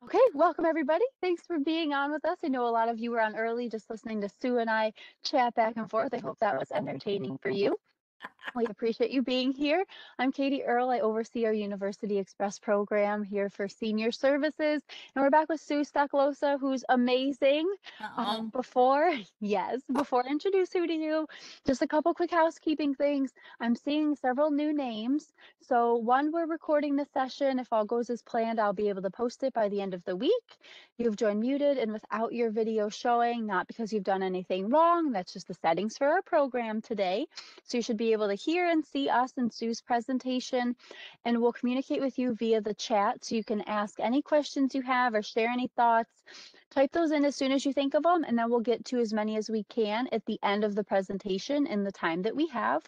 Okay, welcome everybody. Thanks for being on with us. I know a lot of you were on early just listening to Sue and I chat back and forth. I hope that was entertaining for you. We appreciate you being here. I'm Katie Earle. I oversee our University Express program here for senior services. And we're back with Sue Stoklosa, who's amazing. Oh, Before I introduce who to you, just a couple quick housekeeping things. I'm seeing several new names. So one, we're recording the session. If all goes as planned, I'll be able to post it by the end of the week. You've joined muted and without your video showing, not because you've done anything wrong. That's just the settings for our program today. So you should be able to hear and see us and Sue's presentation, and we'll communicate with you via the chat so you can ask any questions you have or share any thoughts. Type those in as soon as you think of them, and then we'll get to as many as we can at the end of the presentation in the time that we have.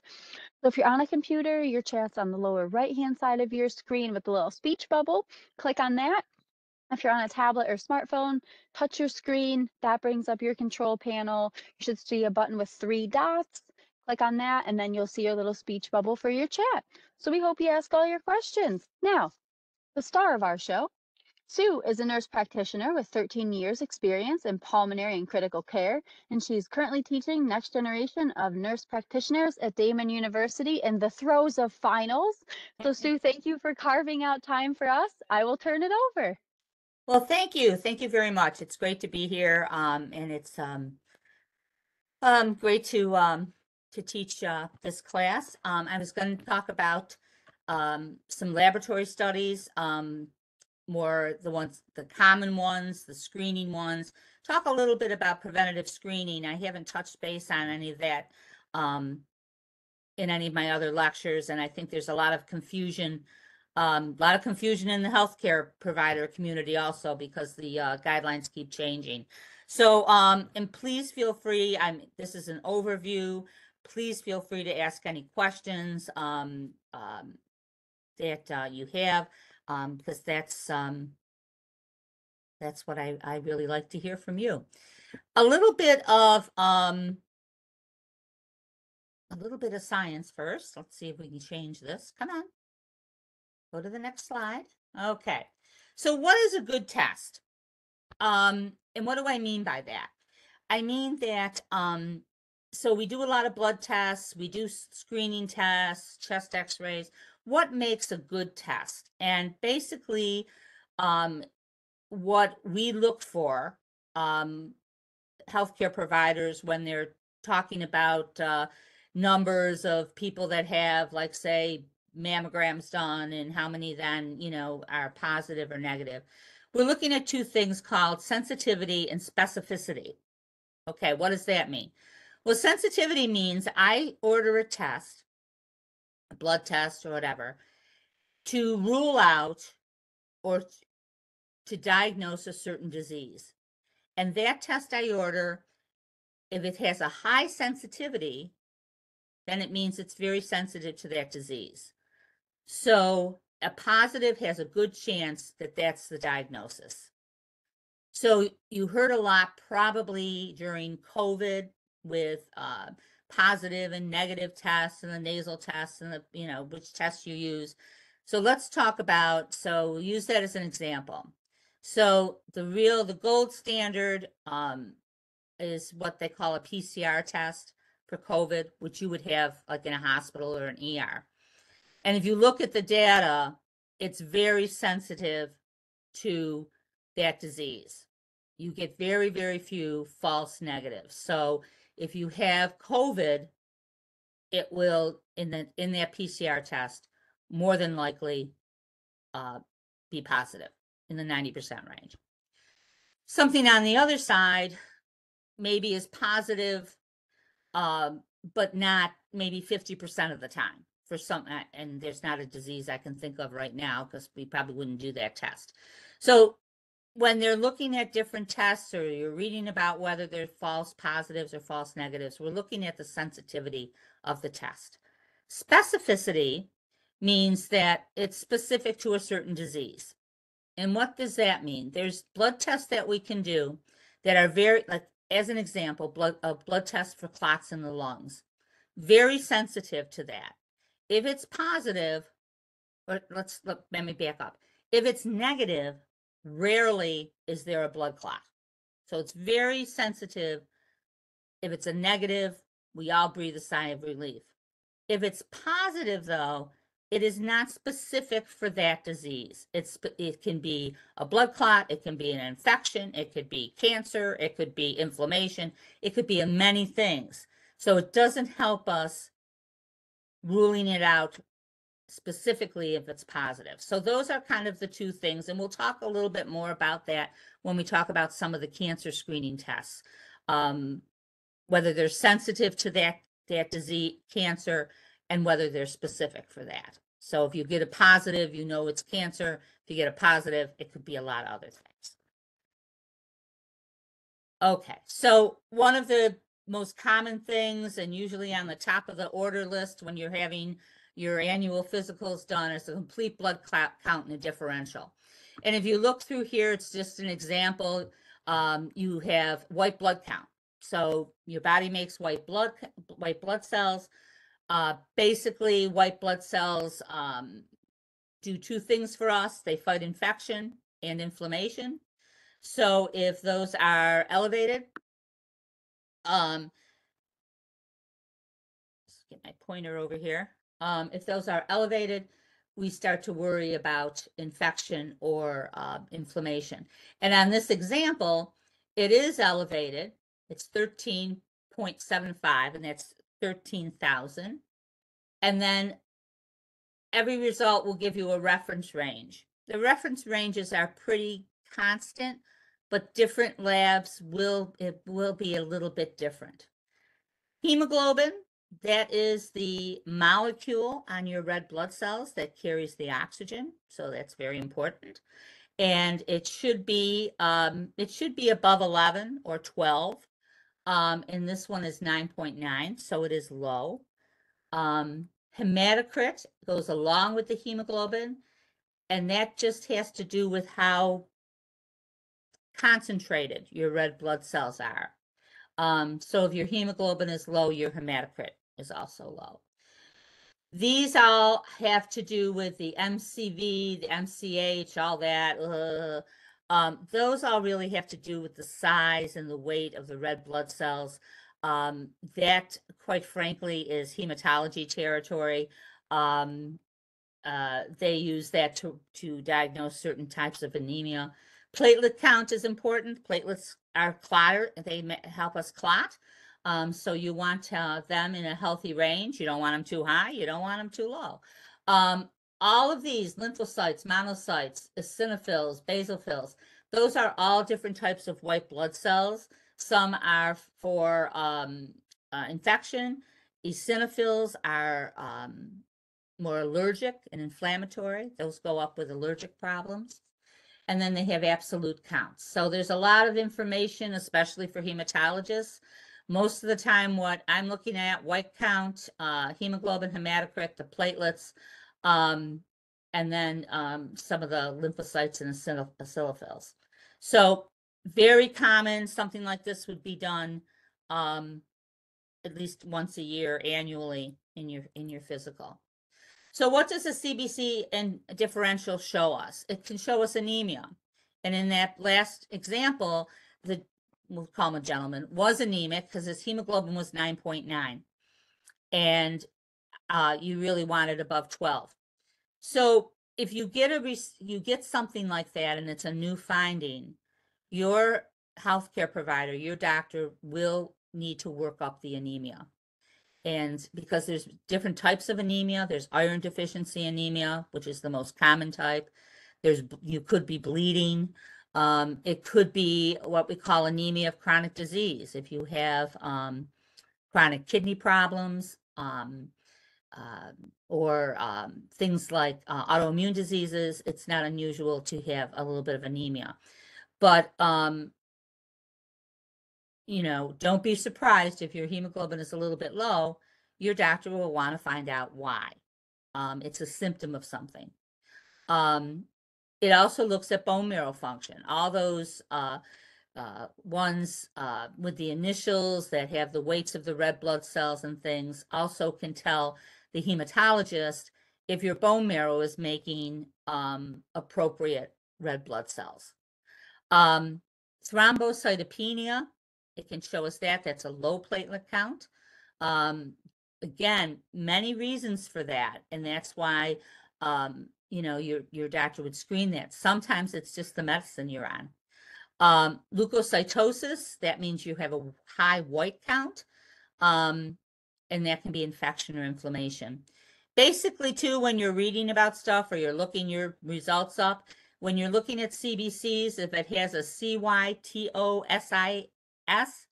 So if you're on a computer, your chat's on the lower right-hand side of your screen with the little speech bubble. Click on that. If you're on a tablet or smartphone, touch your screen. That brings up your control panel. You should see a button with 3 dots. Click on that, and then you'll see your little speech bubble for your chat. So we hope you ask all your questions. Now, the star of our show, Sue is a nurse practitioner with 13 years experience in pulmonary and critical care, and she's currently teaching next generation of nurse practitioners at Daemen University in the throes of finals. So Sue, thank you for carving out time for us. I will turn it over. well, thank you. Thank you very much. It's great to be here. And it's great to teach this class. I was going to talk about some laboratory studies, more the common ones, the screening ones. Talk a little bit about preventative screening. I haven't touched base on any of that in any of my other lectures, and I think there's a lot of confusion in the healthcare provider community also because the guidelines keep changing. So, and please feel free, this is an overview. Please feel free to ask any questions that you have, because that's what I really like to hear from you. A little bit of science first. Let's see if we can change this. Come on. Go to the next slide. Okay. So what is a good test? And what do I mean by that? I mean that, so we do a lot of blood tests, we do screening tests, chest x-rays. What makes a good test? And basically, what we look for, healthcare providers when they're talking about numbers of people that have, like, say, mammograms done and how many then, are positive or negative. We're looking at two things called sensitivity and specificity. Okay, what does that mean? Well, sensitivity means I order a test, a blood test or whatever, to rule out or to diagnose a certain disease. And that test I order, if it has a high sensitivity, then it means it's very sensitive to that disease. So a positive has a good chance that that's the diagnosis. So you heard a lot probably during COVID with positive and negative tests and the nasal tests and which tests you use. So let's talk about, so we'll use that as an example. So the gold standard is what they call a PCR test for COVID, which you would have like in a hospital or an ER. And if you look at the data, it's very sensitive to that disease. You get very, very few false negatives. So if you have COVID, it will, in that PCR test, more than likely be positive in the 90% range. Something on the other side maybe is positive, but not maybe 50% of the time for some, and there's not a disease I can think of right now because we probably wouldn't do that test. So when they're looking at different tests or you're reading about whether they're false positives or false negatives, we're looking at the sensitivity of the test. Specificity means that it's specific to a certain disease. And what does that mean? There's blood tests that we can do that are very, like, as an example, a blood test for clots in the lungs, very sensitive to that. If it's positive, or let me back up. If it's negative, Rarely is there a blood clot. So it's very sensitive. If it's a negative, we all breathe a sigh of relief. If it's positive, though, it is not specific for that disease. It can be a blood clot, it can be an infection, it could be cancer, it could be inflammation, it could be many things. So it doesn't help us ruling it out specifically if it's positive. So those are kind of the two things, and we'll talk a little bit more about that when we talk about some of the cancer screening tests, whether they're sensitive to that disease, cancer, and whether they're specific for that. So if you get a positive, you know it's cancer. If you get a positive, it could be a lot of other things. Okay, so one of the most common things, and usually on the top of the order list when you're having your annual physicals done, is a complete blood count and a differential. And if you look through here, it's just an example. You have white blood count. So your body makes white blood cells. Basically, white blood cells do two things for us. They fight infection and inflammation. So if those are elevated, let's get my pointer over here. If those are elevated, we start to worry about infection or inflammation. And on this example, it is elevated. It's 13.75, and that's 13,000. And then every result will give you a reference range. The reference ranges are pretty constant, but different labs will be a little bit different. Hemoglobin, that is the molecule on your red blood cells that carries the oxygen, so that's very important. And it should be above 11 or 12. And this one is 9.9, so it is low. Hematocrit goes along with the hemoglobin, and that just has to do with how concentrated your red blood cells are. So if your hemoglobin is low, your hematocrit is also low. These all have to do with the MCV, the MCH, all that. Those all really have to do with the size and the weight of the red blood cells. That, quite frankly, is hematology territory. They use that to diagnose certain types of anemia. Platelet count is important. Platelets are clotter. They help us clot. So you want them in a healthy range. You don't want them too high. You don't want them too low. All of these, lymphocytes, monocytes, eosinophils, basophils, those are all different types of white blood cells. Some are for infection. Eosinophils are more allergic and inflammatory. Those go up with allergic problems. And then they have absolute counts. So there's a lot of information, especially for hematologists. Most of the time, what I'm looking at, white count, hemoglobin, hematocrit, the platelets, and then some of the lymphocytes and eosinophils. So very common, something like this would be done at least once a year annually in your physical. So what does a CBC and differential show us? It can show us anemia. And in that last example, we'll call him a gentleman, was anemic because his hemoglobin was 9.9. And you really want it above 12. So if you get something like that and it's a new finding, your healthcare provider, your doctor will need to work up the anemia. And because there's different types of anemia, there's iron deficiency anemia, which is the most common type. You could be bleeding. It could be what we call anemia of chronic disease. If you have chronic kidney problems or things like autoimmune diseases, it's not unusual to have a little bit of anemia. But don't be surprised if your hemoglobin is a little bit low. Your doctor will want to find out why. It's a symptom of something. It also looks at bone marrow function. All those ones with the initials that have the weights of the red blood cells and things also can tell the hematologist if your bone marrow is making appropriate red blood cells. Thrombocytopenia, it can show us that. That's a low platelet count. Again, many reasons for that, and that's why your doctor would screen that. Sometimes it's just the medicine you're on. Leukocytosis, that means you have a high white count, and that can be infection or inflammation. Basically, too, when you're reading about stuff or you're looking your results up, when you're looking at CBCs, if it has a CYTOSIS,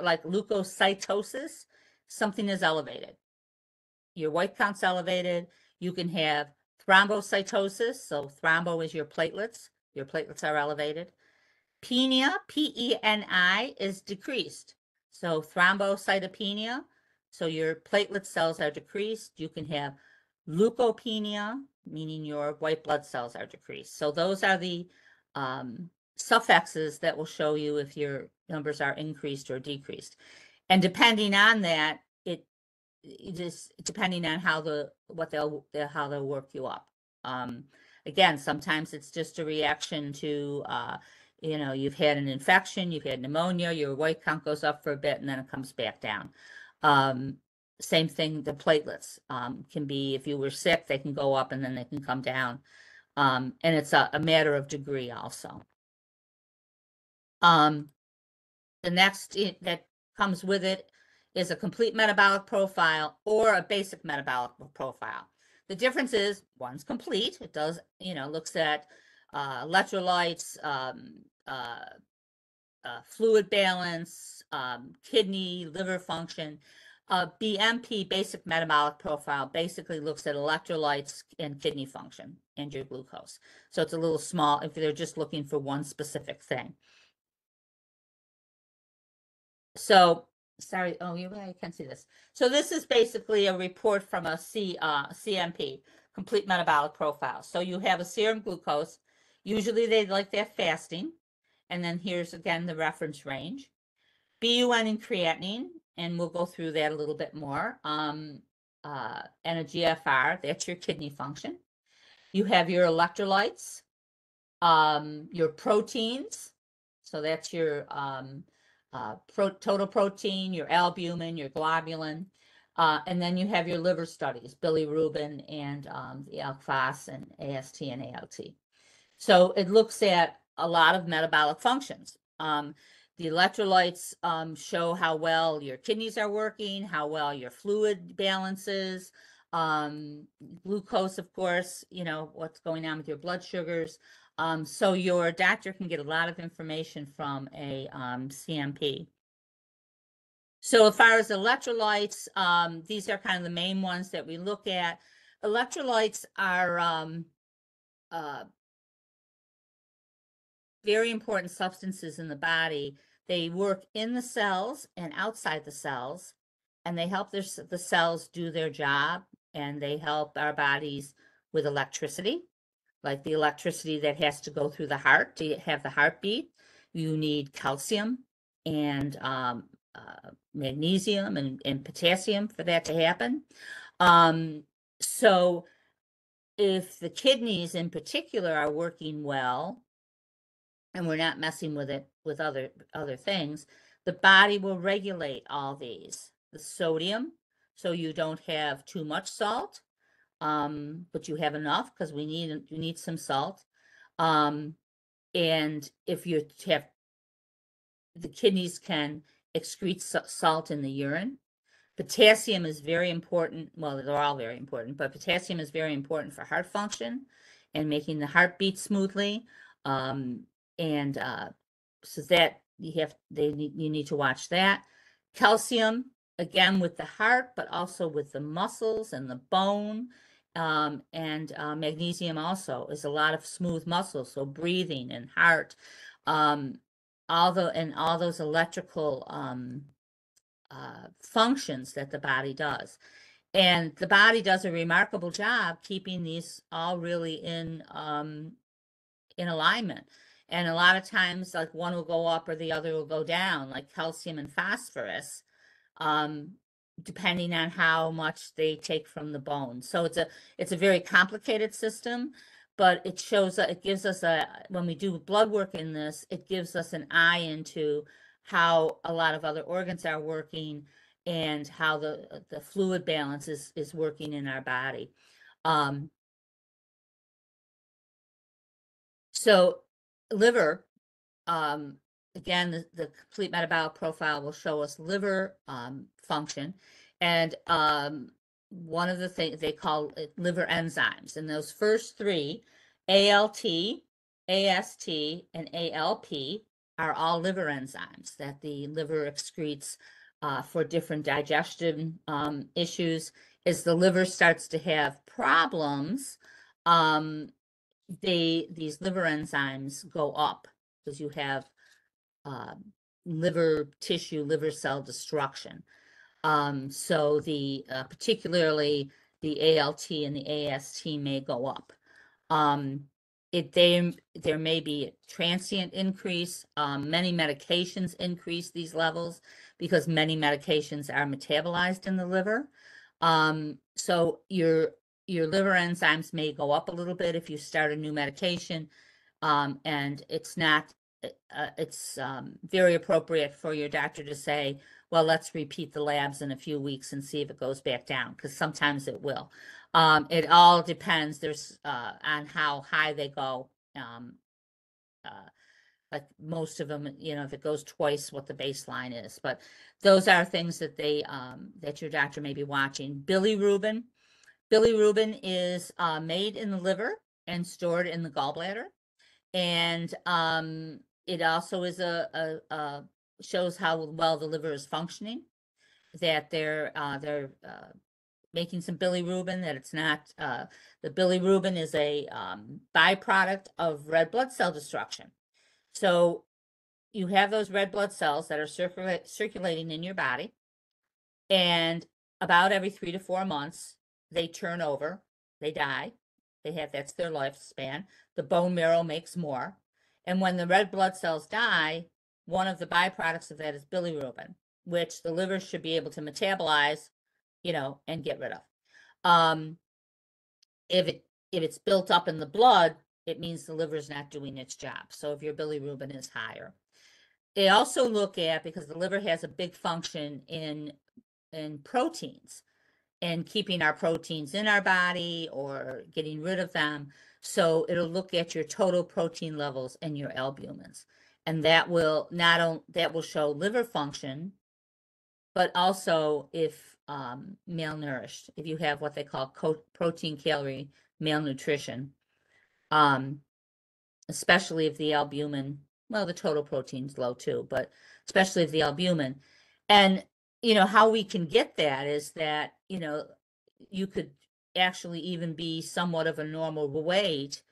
like leukocytosis, something is elevated. Your white count's elevated. You can have thrombocytosis, so thrombo is your platelets. Your platelets are elevated. Penia, P-E-N-I, is decreased. So thrombocytopenia, so your platelet cells are decreased. You can have leukopenia, meaning your white blood cells are decreased. So those are the suffixes that will show you if your numbers are increased or decreased. And depending on that, it just depending on how they'll work you up. Again, sometimes it's just a reaction to you've had an infection, you've had pneumonia, your white count goes up for a bit and then it comes back down. Same thing, the platelets can be, if you were sick, they can go up and then they can come down. And it's a matter of degree also. The next that comes with it is a complete metabolic profile or a basic metabolic profile. The difference is one's complete. It does, looks at electrolytes, fluid balance, kidney, liver function. BMP, basic metabolic profile, basically looks at electrolytes and kidney function and your glucose. So it's a little small if they're just looking for one specific thing. So, sorry, you can't see this. So this is basically a report from a CMP, complete metabolic profile. So you have a serum glucose. Usually they like that fasting. And then here's again the reference range. BUN and creatinine, and we'll go through that a little bit more. And a GFR, that's your kidney function. You have your electrolytes, your proteins. So that's your total protein, your albumin, your globulin. And then you have your liver studies, bilirubin and the ALK-Phos and AST and ALT. So it looks at a lot of metabolic functions. The electrolytes show how well your kidneys are working, how well your fluid balances, glucose, of course, what's going on with your blood sugars. So your doctor can get a lot of information from a CMP. So as far as electrolytes, these are kind of the main ones that we look at. Electrolytes are very important substances in the body. They work in the cells and outside the cells, and they help the cells do their job, and they help our bodies with electricity, like the electricity that has to go through the heart to have the heartbeat. You need calcium and magnesium and potassium for that to happen. So if the kidneys in particular are working well, and we're not messing with it with other things, the body will regulate all these. The sodium, so you don't have too much salt, but you have enough because you need some salt. And if you have, the kidneys can excrete salt in the urine. Potassium is very important. Well, they're all very important, but potassium is very important for heart function and making the heart beat smoothly. So that you need to watch that. Calcium, again, with the heart, but also with the muscles and the bone. And magnesium also is a lot of smooth muscles, so breathing and heart. All those electrical functions that the body does. And the body does a remarkable job keeping these all really in alignment. And a lot of times, like one will go up or the other will go down, like calcium and phosphorus, depending on how much they take from the bone. So it's a very complicated system. but it shows, it gives us when we do blood work in this, it gives us an eye into how a lot of other organs are working and how the fluid balance is working in our body. So liver, again, the complete metabolic profile will show us liver function, and one of the things they call it liver enzymes, and those first three, ALT, AST, and ALP, are all liver enzymes that the liver excretes for different digestion issues. As the liver starts to have problems, these liver enzymes go up because you have liver tissue, liver cell destruction. So particularly the ALT and the AST may go up. There may be a transient increase. Many medications increase these levels because many medications are metabolized in the liver. So your liver enzymes may go up a little bit if you start a new medication, and it's very appropriate for your doctor to say, well, let's repeat the labs in a few weeks and see if it goes back down, because sometimes it will. It all depends on how high they go. Like most of them, if it goes twice what the baseline is, but those are things that that your doctor may be watching. Bilirubin is made in the liver and stored in the gallbladder, and it also is shows how well the liver is functioning, that they're making some bilirubin, that it's not, the bilirubin is a byproduct of red blood cell destruction. So you have those red blood cells that are circulating in your body, and about every 3 to 4 months, they turn over, they die. That's their lifespan. The bone marrow makes more. And when the red blood cells die, one of the byproducts of that is bilirubin, which the liver should be able to metabolize, and get rid of. If it's built up in the blood, it means the liver is not doing its job. So if your bilirubin is higher. They also look at, because the liver has a big function in proteins and keeping our proteins in our body or getting rid of them. So it'll look at your total protein levels and your albumins. And that will show liver function, but also if malnourished, if you have what they call protein calorie malnutrition, especially if the albumin, well, the total protein's low too, but especially if the albumin. And how we can get that is that you could actually even be somewhat of a normal weight,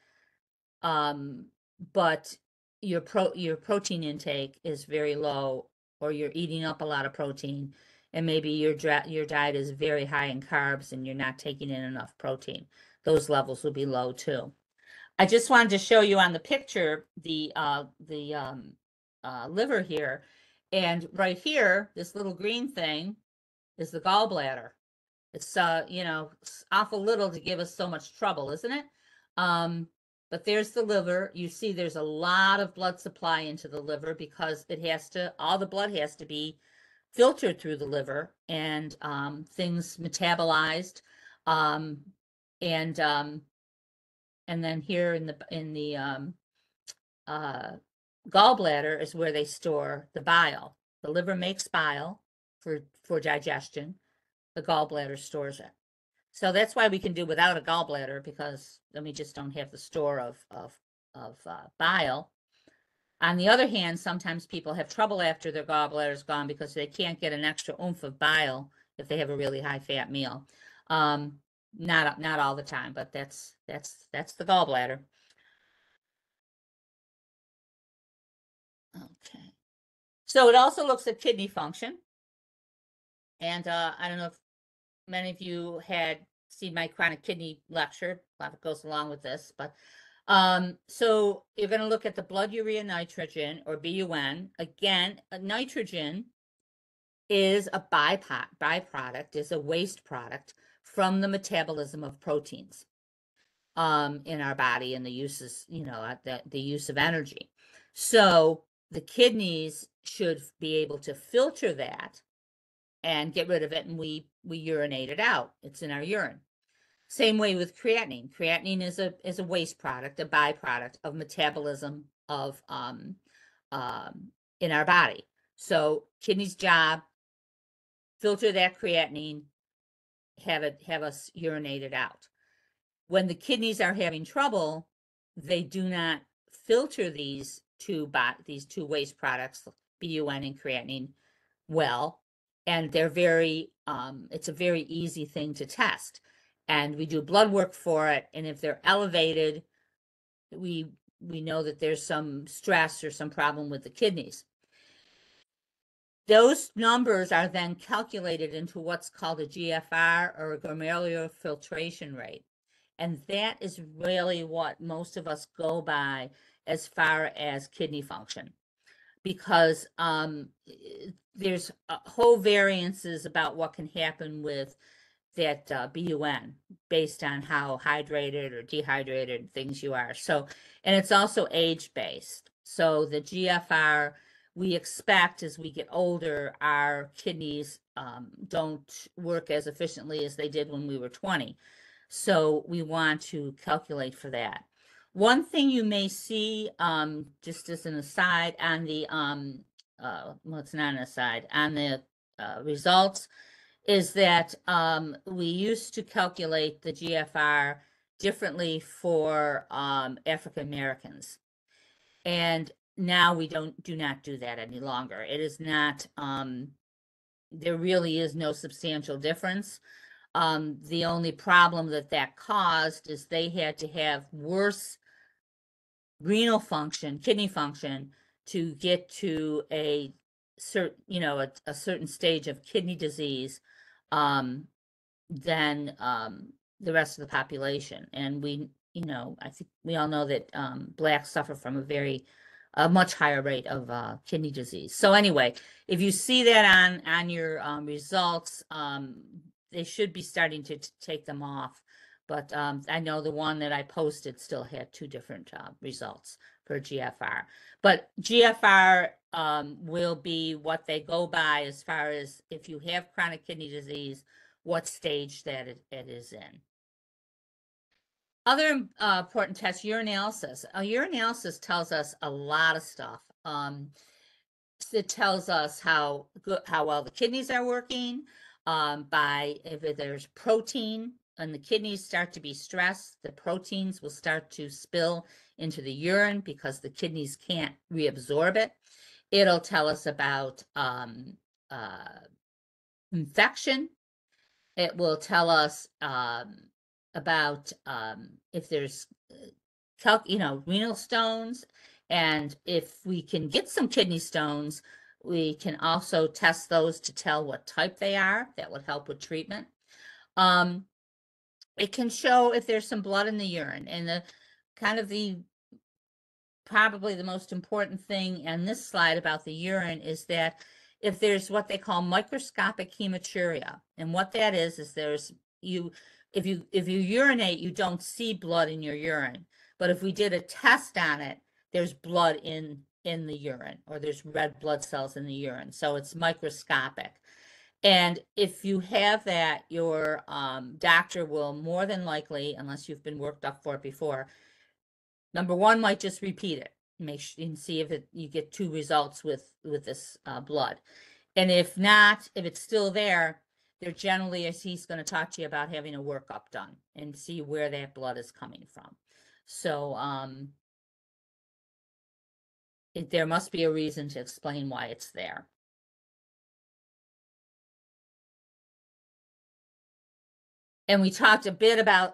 but your protein intake is very low, or you're eating up a lot of protein, and maybe your diet is very high in carbs and you're not taking in enough protein. Those levels will be low too. I just wanted to show you on the picture the liver here, and right here, this little green thing is the gallbladder. It's awful little to give us so much trouble, isn't it? But there's the liver. You see there's a lot of blood supply into the liver because all the blood has to be filtered through the liver, and things metabolized, and then here in the gallbladder is where they store the bile. The liver makes bile for digestion. The gallbladder stores it. So that's why we can do without a gallbladder, because then we just don't have the store of bile. On the other hand, sometimes people have trouble after their gallbladder is gone because they can't get an extra oomph of bile if they have a really high fat meal. Not all the time, but that's the gallbladder. Okay. So it also looks at kidney function. And I don't know if many of you had seen my chronic kidney lecture. A lot of it goes along with this, but so you're going to look at the blood urea nitrogen, or BUN. Again, nitrogen is a byproduct, is a waste product from the metabolism of proteins. in our body, and the uses, the use of energy. So the kidneys should be able to filter that and get rid of it, and we urinate it out. It's in our urine. Same way with creatinine. Creatinine is a waste product, a byproduct of metabolism of in our body. So kidney's job, filter that creatinine, have us urinate it out. When the kidneys are having trouble, they do not filter these two waste products, BUN and creatinine, well, and they're very it's a very easy thing to test, and we do blood work for it, and if they're elevated, we know that there's some stress or some problem with the kidneys. Those numbers are then calculated into what's called a GFR, or a glomerular filtration rate. And that is really what most of us go by as far as kidney function, because there's whole variances about what can happen with that BUN based on how hydrated or dehydrated things you are. So, and it's also age based. So the GFR, we expect as we get older, our kidneys don't work as efficiently as they did when we were 20. So we want to calculate for that. One thing you may see, just as an aside, on the well, it's not an aside, on the results, is that we used to calculate the GFR differently for African Americans, and now we do not do that any longer. It is not. There really is no substantial difference. The only problem that caused is they had to have worse renal function, kidney function, to get to a certain, a certain stage of kidney disease than the rest of the population. And we, I think we all know that Blacks suffer from a much higher rate of kidney disease. So anyway, if you see that on your results, they should be starting to take them off. But I know the one that I posted still had two different results for GFR. But GFR will be what they go by as far as if you have chronic kidney disease, what stage that it is in. Other important tests, urinalysis. Urinalysis tells us a lot of stuff. It tells us how well the kidneys are working, by if there's protein and the kidneys start to be stressed, the proteins will start to spill into the urine because the kidneys can't reabsorb it. It'll tell us about infection. It will tell us about if there's renal stones, and if we can get some kidney stones, we can also test those to tell what type they are. That would help with treatment. It can show if there's some blood in the urine, and probably the most important thing on this slide about the urine is that if there's what they call microscopic hematuria, and what that is if you urinate, you don't see blood in your urine, but if we did a test on it, there's blood in the urine, or there's red blood cells in the urine, so it's microscopic. And if you have that, your doctor will more than likely, unless you've been worked up for it before, number one, might just repeat it, make sure and see if you get two results with this blood. And if not, if it's still there, they're generally, as he's going to talk to you about, having a workup done and see where that blood is coming from. So there must be a reason to explain why it's there. And we talked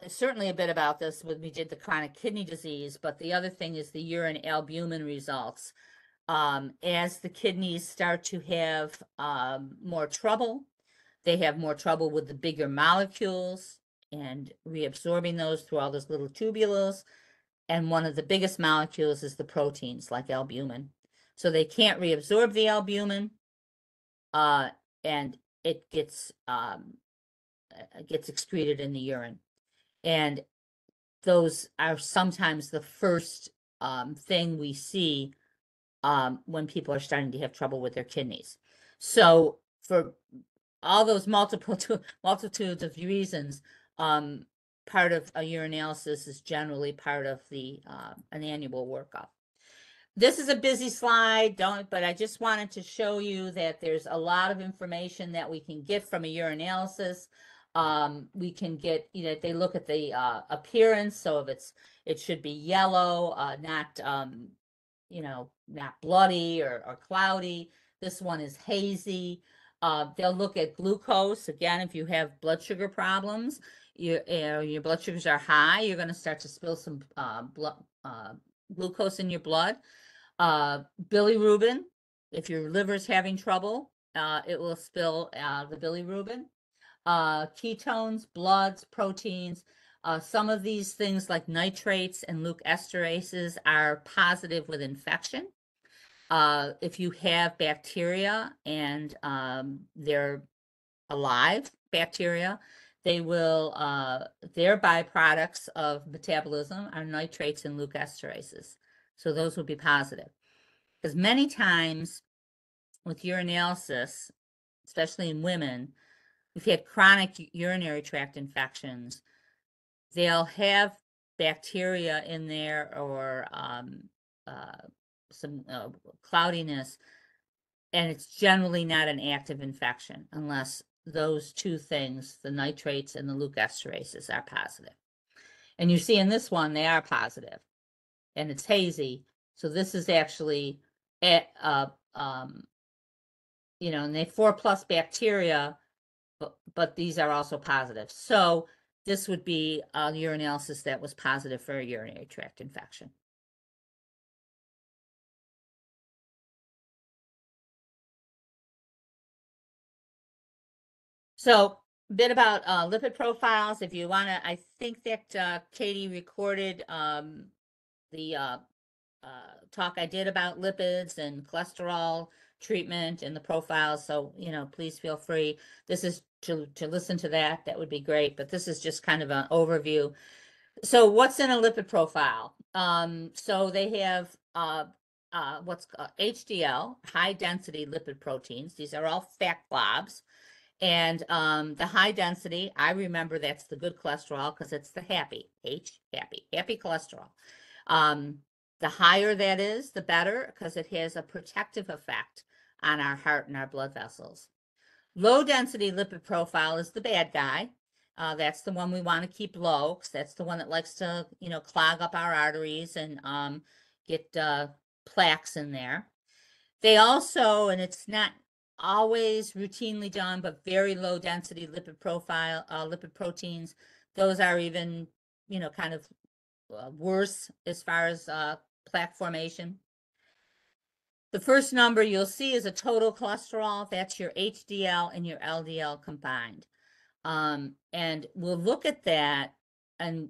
certainly a bit about this when we did the chronic kidney disease, but the other thing is the urine albumin results. As the kidneys start to have more trouble, they have more trouble with the bigger molecules and reabsorbing those through all those little tubules. And one of the biggest molecules is the proteins, like albumin. So they can't reabsorb the albumin, and it gets excreted in the urine. And those are sometimes the first thing we see when people are starting to have trouble with their kidneys. So for all those multitudes of reasons, part of a urinalysis is generally part of the an annual workup. This is a busy slide, but I just wanted to show you that there's a lot of information that we can get from a urinalysis. We can get, they look at the appearance, so if it should be yellow, not not bloody or cloudy. This one is hazy. They'll look at glucose. Again, if you have blood sugar problems, your blood sugars are high, you're going to start to spill some glucose in your blood. Bilirubin, if your liver's having trouble, it will spill the bilirubin. Ketones, bloods, proteins. Some of these things like nitrates and leukoesterases are positive with infection. If you have bacteria and they're alive bacteria, they will, their byproducts of metabolism are nitrates and leukoesterases. So those would be positive. Because many times with urinalysis, especially in women, who've had chronic urinary tract infections, they'll have bacteria in there or some cloudiness, and it's generally not an active infection unless those two things, the nitrates and the leukoesterases, are positive. And you see in this one, they are positive, and it's hazy. So this is actually and they 4+ bacteria, but these are also positive. So this would be a urinalysis that was positive for a urinary tract infection. So a bit about lipid profiles. If you want to, I think that Katie recorded the talk I did about lipids and cholesterol treatment and the profiles. So, please feel free. This is to listen to that. That would be great. But this is just kind of an overview. So what's in a lipid profile? So they have what's called HDL, high density lipid proteins. These are all fat globs. And the high density, I remember that's the good cholesterol because it's the happy cholesterol. The higher that is, the better, because it has a protective effect on our heart and our blood vessels. Low density lipid profile is the bad guy. That's the one we want to keep low, because that's the one that likes to, clog up our arteries and get plaques in there. They also, and it's not always routinely done, but very low density lipid profile, lipid proteins, those are even, kind of worse as far as plaque formation. The first number you'll see is a total cholesterol. That's your HDL and your LDL combined. And we'll look at that, and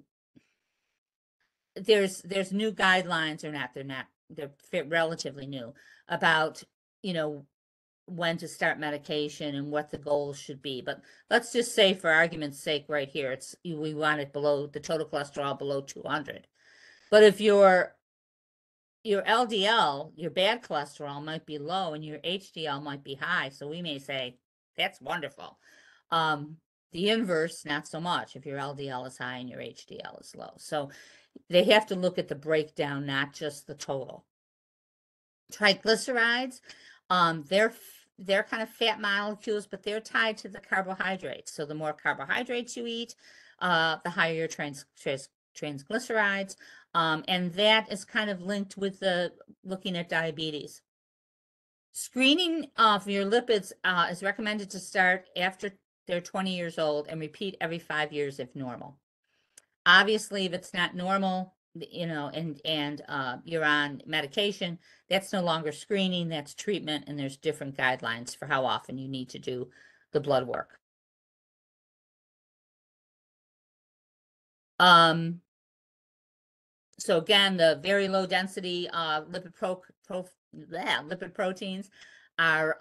there's new guidelines, or not, they're relatively new, about, when to start medication and what the goals should be. But let's just say, for argument's sake, right here, we want it below, the total cholesterol below 200. But if your LDL, your bad cholesterol, might be low and your HDL might be high, so we may say that's wonderful. The inverse, not so much, if your LDL is high and your HDL is low. So they have to look at the breakdown, not just the total. Triglycerides, they're kind of fat molecules, but they're tied to the carbohydrates. So the more carbohydrates you eat, the higher your triglycerides. And that is kind of linked with looking at diabetes. Screening of your lipids is recommended to start after they're 20 years old and repeat every 5 years if normal. Obviously, if it's not normal, and you're on medication, that's no longer screening, that's treatment, and there's different guidelines for how often you need to do the blood work. So again, the very low density lipid proteins are,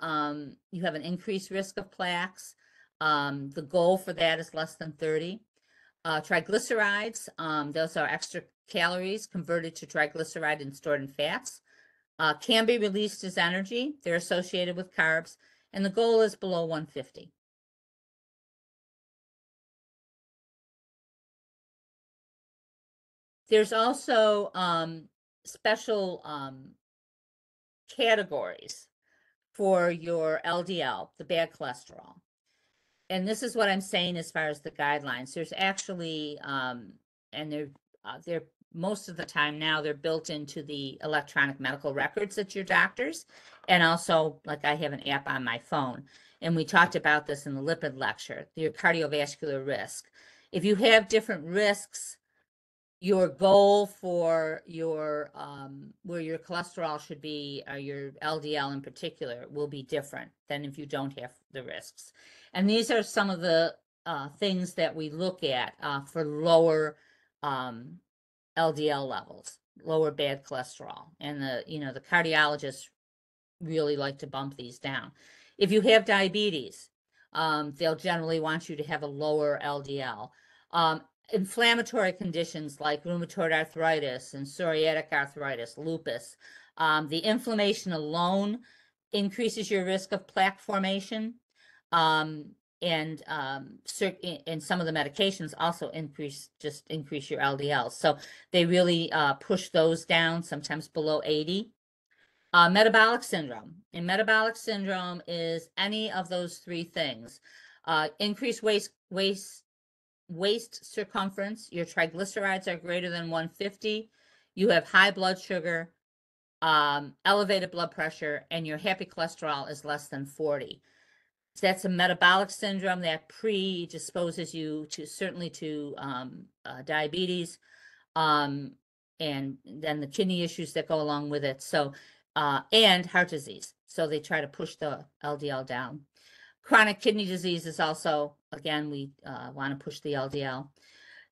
you have an increased risk of plaques. The goal for that is less than 30. Triglycerides, those are extra calories converted to triglyceride and stored in fats, can be released as energy. They're associated with carbs, and the goal is below 150. There's also special categories for your LDL, the bad cholesterol. And this is what I'm saying as far as the guidelines. There's actually, and they're most of the time now they're built into the electronic medical records at your doctors. And also, like I have an app on my phone. And we talked about this in the lipid lecture, your cardiovascular risk. If you have different risks, your goal for your where your cholesterol should be, or your LDL in particular, will be different than if you don't have the risks. And these are some of the things that we look at for lower LDL levels, lower bad cholesterol, and the cardiologists really like to bump these down. If you have diabetes, they'll generally want you to have a lower LDL. Inflammatory conditions like rheumatoid arthritis and psoriatic arthritis, lupus, the inflammation alone increases your risk of plaque formation. And some of the medications also increase your LDL. So they really push those down, sometimes below 80. Metabolic syndrome. And metabolic syndrome is any of those three things. Increased waist circumference, your triglycerides are greater than 150, you have high blood sugar, elevated blood pressure, and your happy cholesterol is less than 40. So that's a metabolic syndrome that predisposes you certainly to diabetes, and then the kidney issues that go along with it. So, and heart disease. So they try to push the LDL down. Chronic kidney disease is also, again, we want to push the LDL.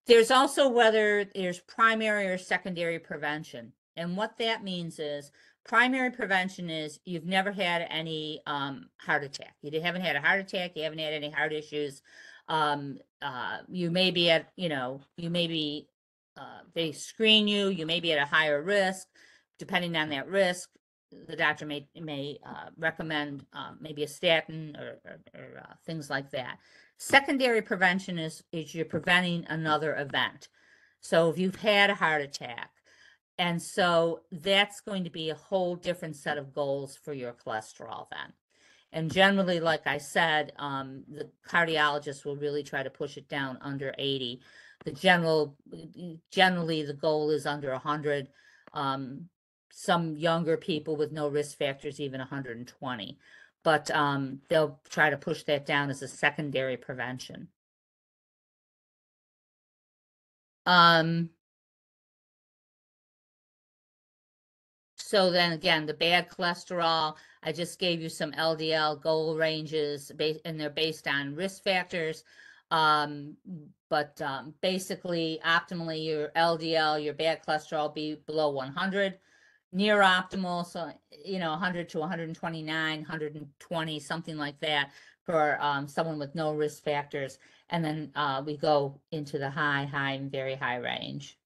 There's also whether there's primary or secondary prevention. And what that means is primary prevention is you've never had any heart attack. You haven't had a heart attack. You haven't had any heart issues. You may be at, they screen you. You may be at a higher risk. Depending on that risk, the doctor may recommend maybe a statin or things like that. Secondary prevention is you're preventing another event. So if you've had a heart attack, and so that's going to be a whole different set of goals for your cholesterol then. And generally, like I said, the cardiologist will really try to push it down under 80. Generally, the goal is under 100. Some younger people with no risk factors, even 120. But they'll try to push that down as a secondary prevention. So then again, the bad cholesterol, I just gave you some LDL goal ranges, and they're based on risk factors. But basically, optimally, your LDL, your bad cholesterol, be below 100. Near optimal, so 100 to 129, 120, something like that for someone with no risk factors. And then we go into the high and very high range.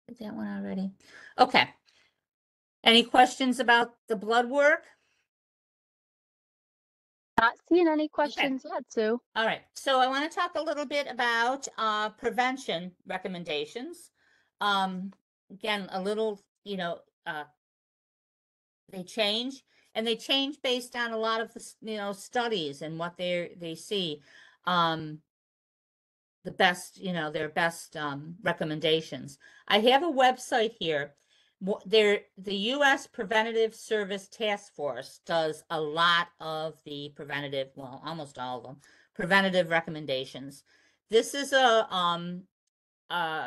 Did that one already? Okay. Any questions about the blood work? Not seeing any questions yet, Sue. All right. So I want to talk a little bit about prevention recommendations. Again, a little, they change, and they change based on a lot of the studies and what they see. The best, their best recommendations. I have a website here. The U.S. Preventative Service Task Force does a lot of the preventative, well, almost all of them, preventative recommendations. This is a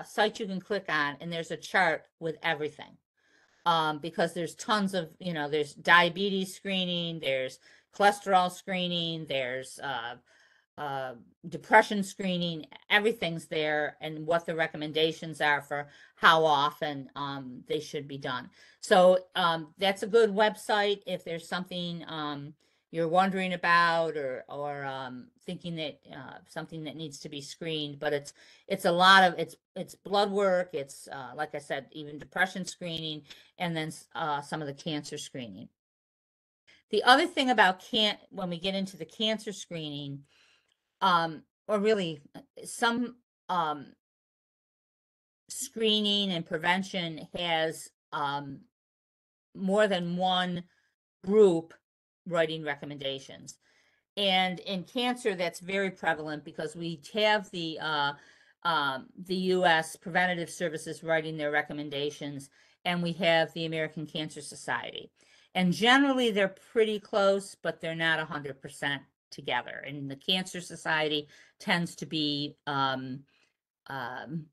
site you can click on, and there's a chart with everything. Because there's tons of, there's diabetes screening, there's cholesterol screening, there's depression screening, everything's there, and what the recommendations are for how often they should be done. So that's a good website if there's something you're wondering about, or thinking that something that needs to be screened. But it's a lot of it's blood work. It's like I said, even depression screening, and then some of the cancer screening. The other thing about when we get into the cancer screening, or really some screening and prevention has more than one group writing recommendations. And in cancer, that's very prevalent because we have the U.S. Preventative Services writing their recommendations, and we have the American Cancer Society. And generally, they're pretty close, but they're not 100% together. And the Cancer Society tends to be, I don't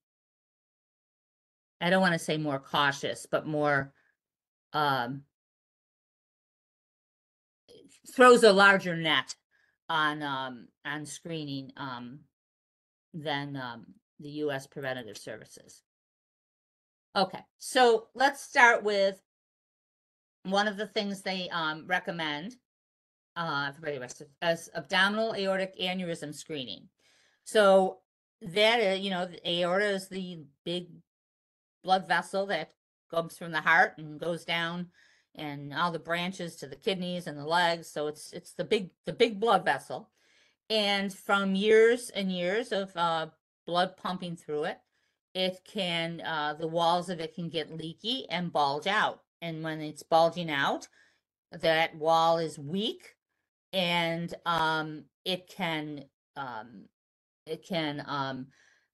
want to say more cautious, but more throws a larger net on screening than the U.S. Preventative Services. Okay, so let's start with one of the things they recommend as abdominal aortic aneurysm screening. So that is, the aorta is the big blood vessel that comes from the heart and goes down and all the branches to the kidneys and the legs. So it's the big blood vessel. And from years and years of blood pumping through it, the walls of it can get leaky and bulge out. And when it's bulging out, that wall is weak, and the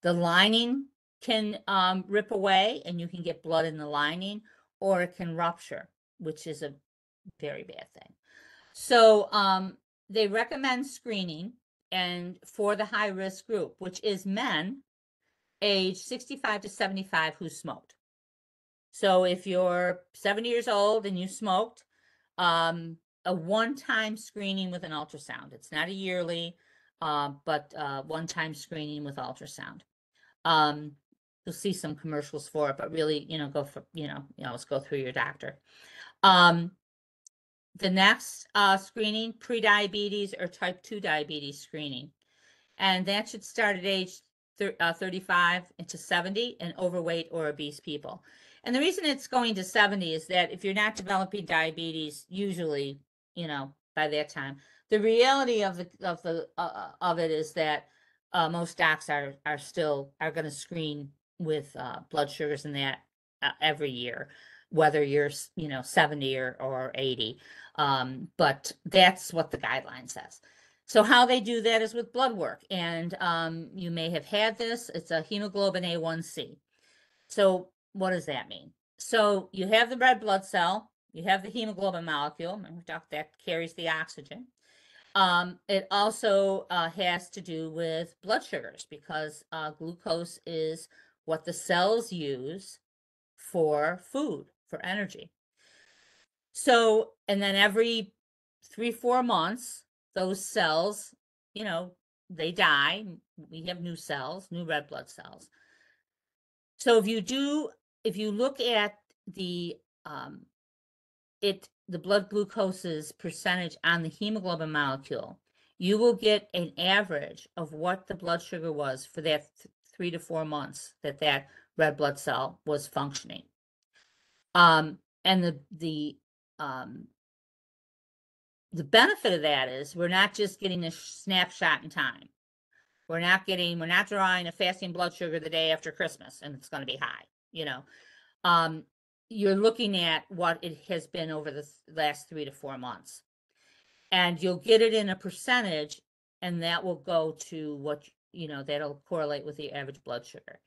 lining can rip away, and you can get blood in the lining, or it can rupture, which is a very bad thing. So they recommend screening and for the high risk group, which is men age 65 to 75 who smoked. So if you're 70 years old and you smoked, a one-time screening with an ultrasound. It's not a yearly, but one-time screening with ultrasound. You'll see some commercials for it, but really, go for, let's go through your doctor. The next screening, prediabetes or type 2 diabetes screening. And that should start at age 35 to 70 in overweight or obese people. And the reason it's going to 70 is that if you're not developing diabetes, usually, by that time, the reality of it is that most docs are going to screen with blood sugars in that every year, whether you're 70 or 80. But that's what the guideline says. So how they do that is with blood work, and you may have had this. It's a hemoglobin A1C. So what does that mean? So you have the red blood cell, you have the hemoglobin molecule, that carries the oxygen. It also has to do with blood sugars, because glucose is what the cells use for food, for energy. So, and then every 3-4 months, those cells, they die. We have new cells, new red blood cells. So if you look at the blood glucose's percentage on the hemoglobin molecule, you will get an average of what the blood sugar was for that 3 to 4 months that red blood cell was functioning. And the benefit of that is we're not just getting a snapshot in time. We're not drawing a fasting blood sugar the day after Christmas and it's going to be high. You're looking at what it has been over the last 3 to 4 months, and you'll get it in a percentage, and that will go to what, that'll correlate with the average blood sugar.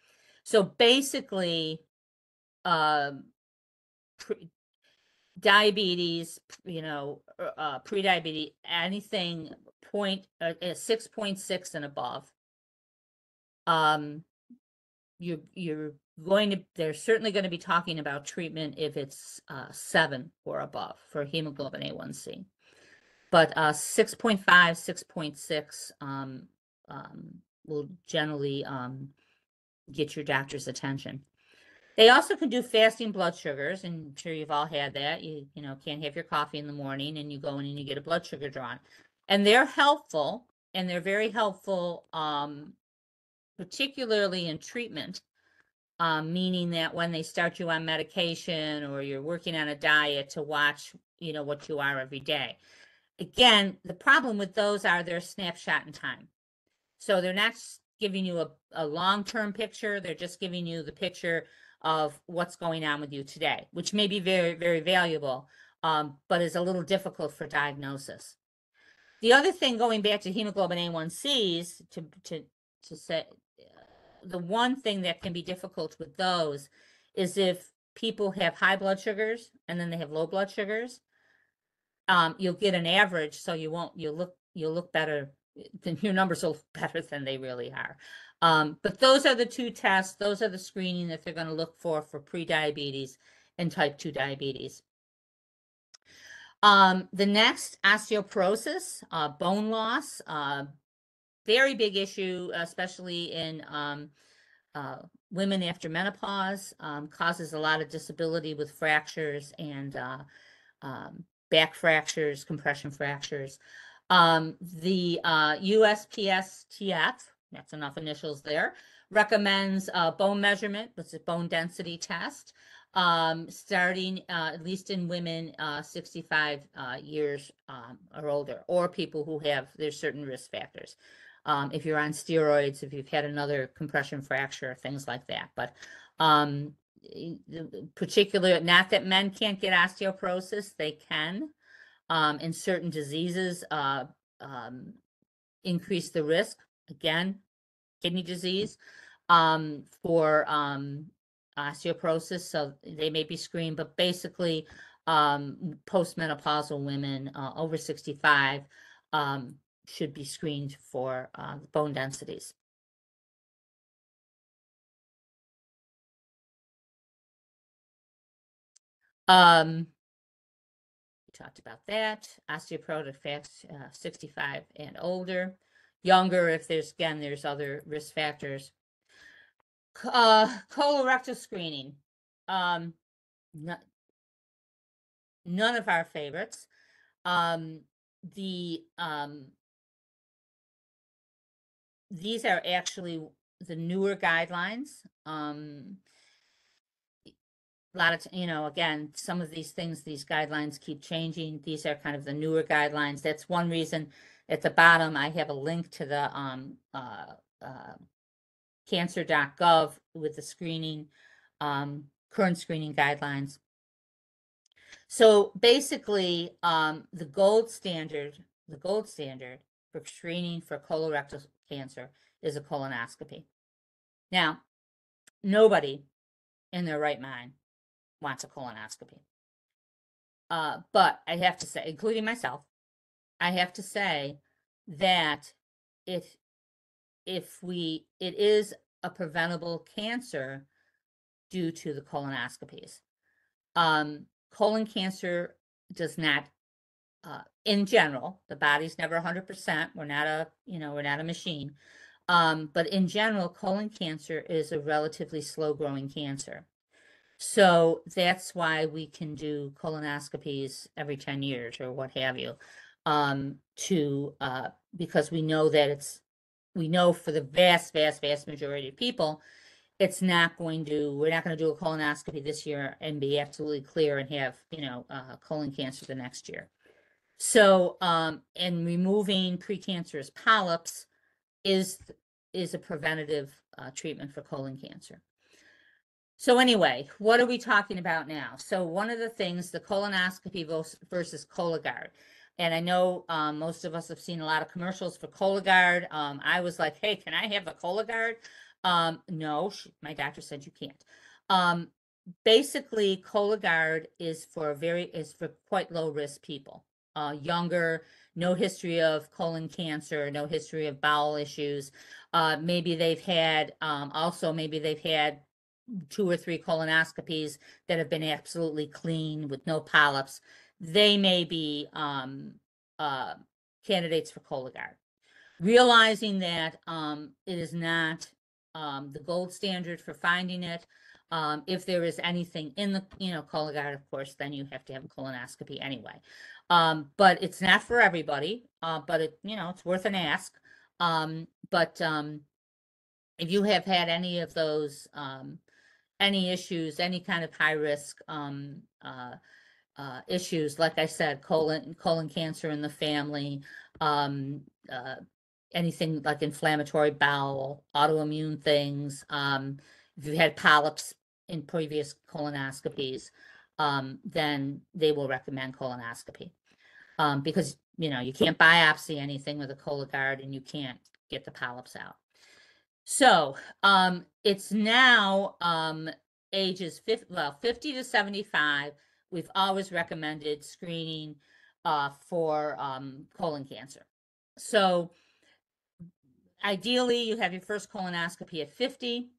So basically, diabetes, pre-diabetes, anything 6.6 and above, they're certainly going to be talking about treatment if it's 7 or above for hemoglobin A1C. But 6.5, 6.6 will generally get your doctor's attention. They also can do fasting blood sugars, and I'm sure you've all had that. You know, can't have your coffee in the morning and you go in and you get a blood sugar drawn. And they're helpful, and they're very helpful, particularly in treatment, meaning that when they start you on medication or you're working on a diet, to watch, you know, what you are every day. Again, the problem with those are they're a snapshot in time. So they're not giving you a long-term picture. They're just giving you the picture of what's going on with you today, which may be very, very valuable, but is a little difficult for diagnosis. The other thing, going back to hemoglobin A1Cs, to say, the one thing that can be difficult with those is if people have high blood sugars and then they have low blood sugars, you'll get an average, so you'll look better. Your numbers will look better than they really are. But those are the two tests. Those are the screening that they're going to look for pre-diabetes and type 2 diabetes. The next, osteoporosis, bone loss, very big issue, especially in women after menopause, causes a lot of disability with fractures and back fractures, compression fractures. The USPSTF, that's enough initials there, recommends bone measurement, which is a bone density test, starting at least in women 65 years or older, or people who have, there's certain risk factors. If you're on steroids, if you've had another compression fracture, things like that. But particular, not that men can't get osteoporosis, they can. In certain diseases, increase the risk. Again, kidney disease, for osteoporosis, so they may be screened, but basically, postmenopausal women over 65 should be screened for bone densities. We talked about that. Osteoporotic facts, 65 and older. Younger, if there's other risk factors. Colorectal screening. None of our favorites. These are actually the newer guidelines. A lot of, again, some of these things, these guidelines keep changing. These are kind of the newer guidelines. That's one reason at the bottom I have a link to the cancer.gov with the screening, current screening guidelines. So basically, the gold standard for screening for colorectal cancer is a colonoscopy. Now, nobody in their right mind wants a colonoscopy. But I have to say, including myself, I have to say that it is a preventable cancer due to the colonoscopies. Colon cancer does not, in general, the body's never 100%. We're not a machine. But in general, colon cancer is a relatively slow growing cancer. So that's why we can do colonoscopies every 10 years or what have you, because we know that we know for the vast, vast, vast majority of people, we're not going to do a colonoscopy this year and be absolutely clear and have, colon cancer the next year. So, and removing precancerous polyps is a preventative treatment for colon cancer. So anyway, what are we talking about now? So one of the things, the colonoscopy versus Cologuard. And I know most of us have seen a lot of commercials for Cologuard. I was like, hey, can I have the Cologuard? No, my doctor said you can't. Basically, Cologuard is for quite low risk people. Younger, no history of colon cancer, no history of bowel issues. Maybe they've had 2 or 3 colonoscopies that have been absolutely clean with no polyps. They may be candidates for Cologuard. Realizing that it is not the gold standard for finding it, If there is anything in the, Cologuard, of course, then you have to have a colonoscopy anyway. But it's not for everybody, but it's worth an ask. But if you have had any of those, any issues, any kind of high risk issues, like I said, colon cancer in the family, um, uh, anything like inflammatory bowel, autoimmune things, if you had polyps in previous colonoscopies, then they will recommend colonoscopy. Because you can't biopsy anything with a Cologuard and you can't get the polyps out. So it's now ages 50 to 75. We've always recommended screening for colon cancer. So ideally, you have your first colonoscopy at 50.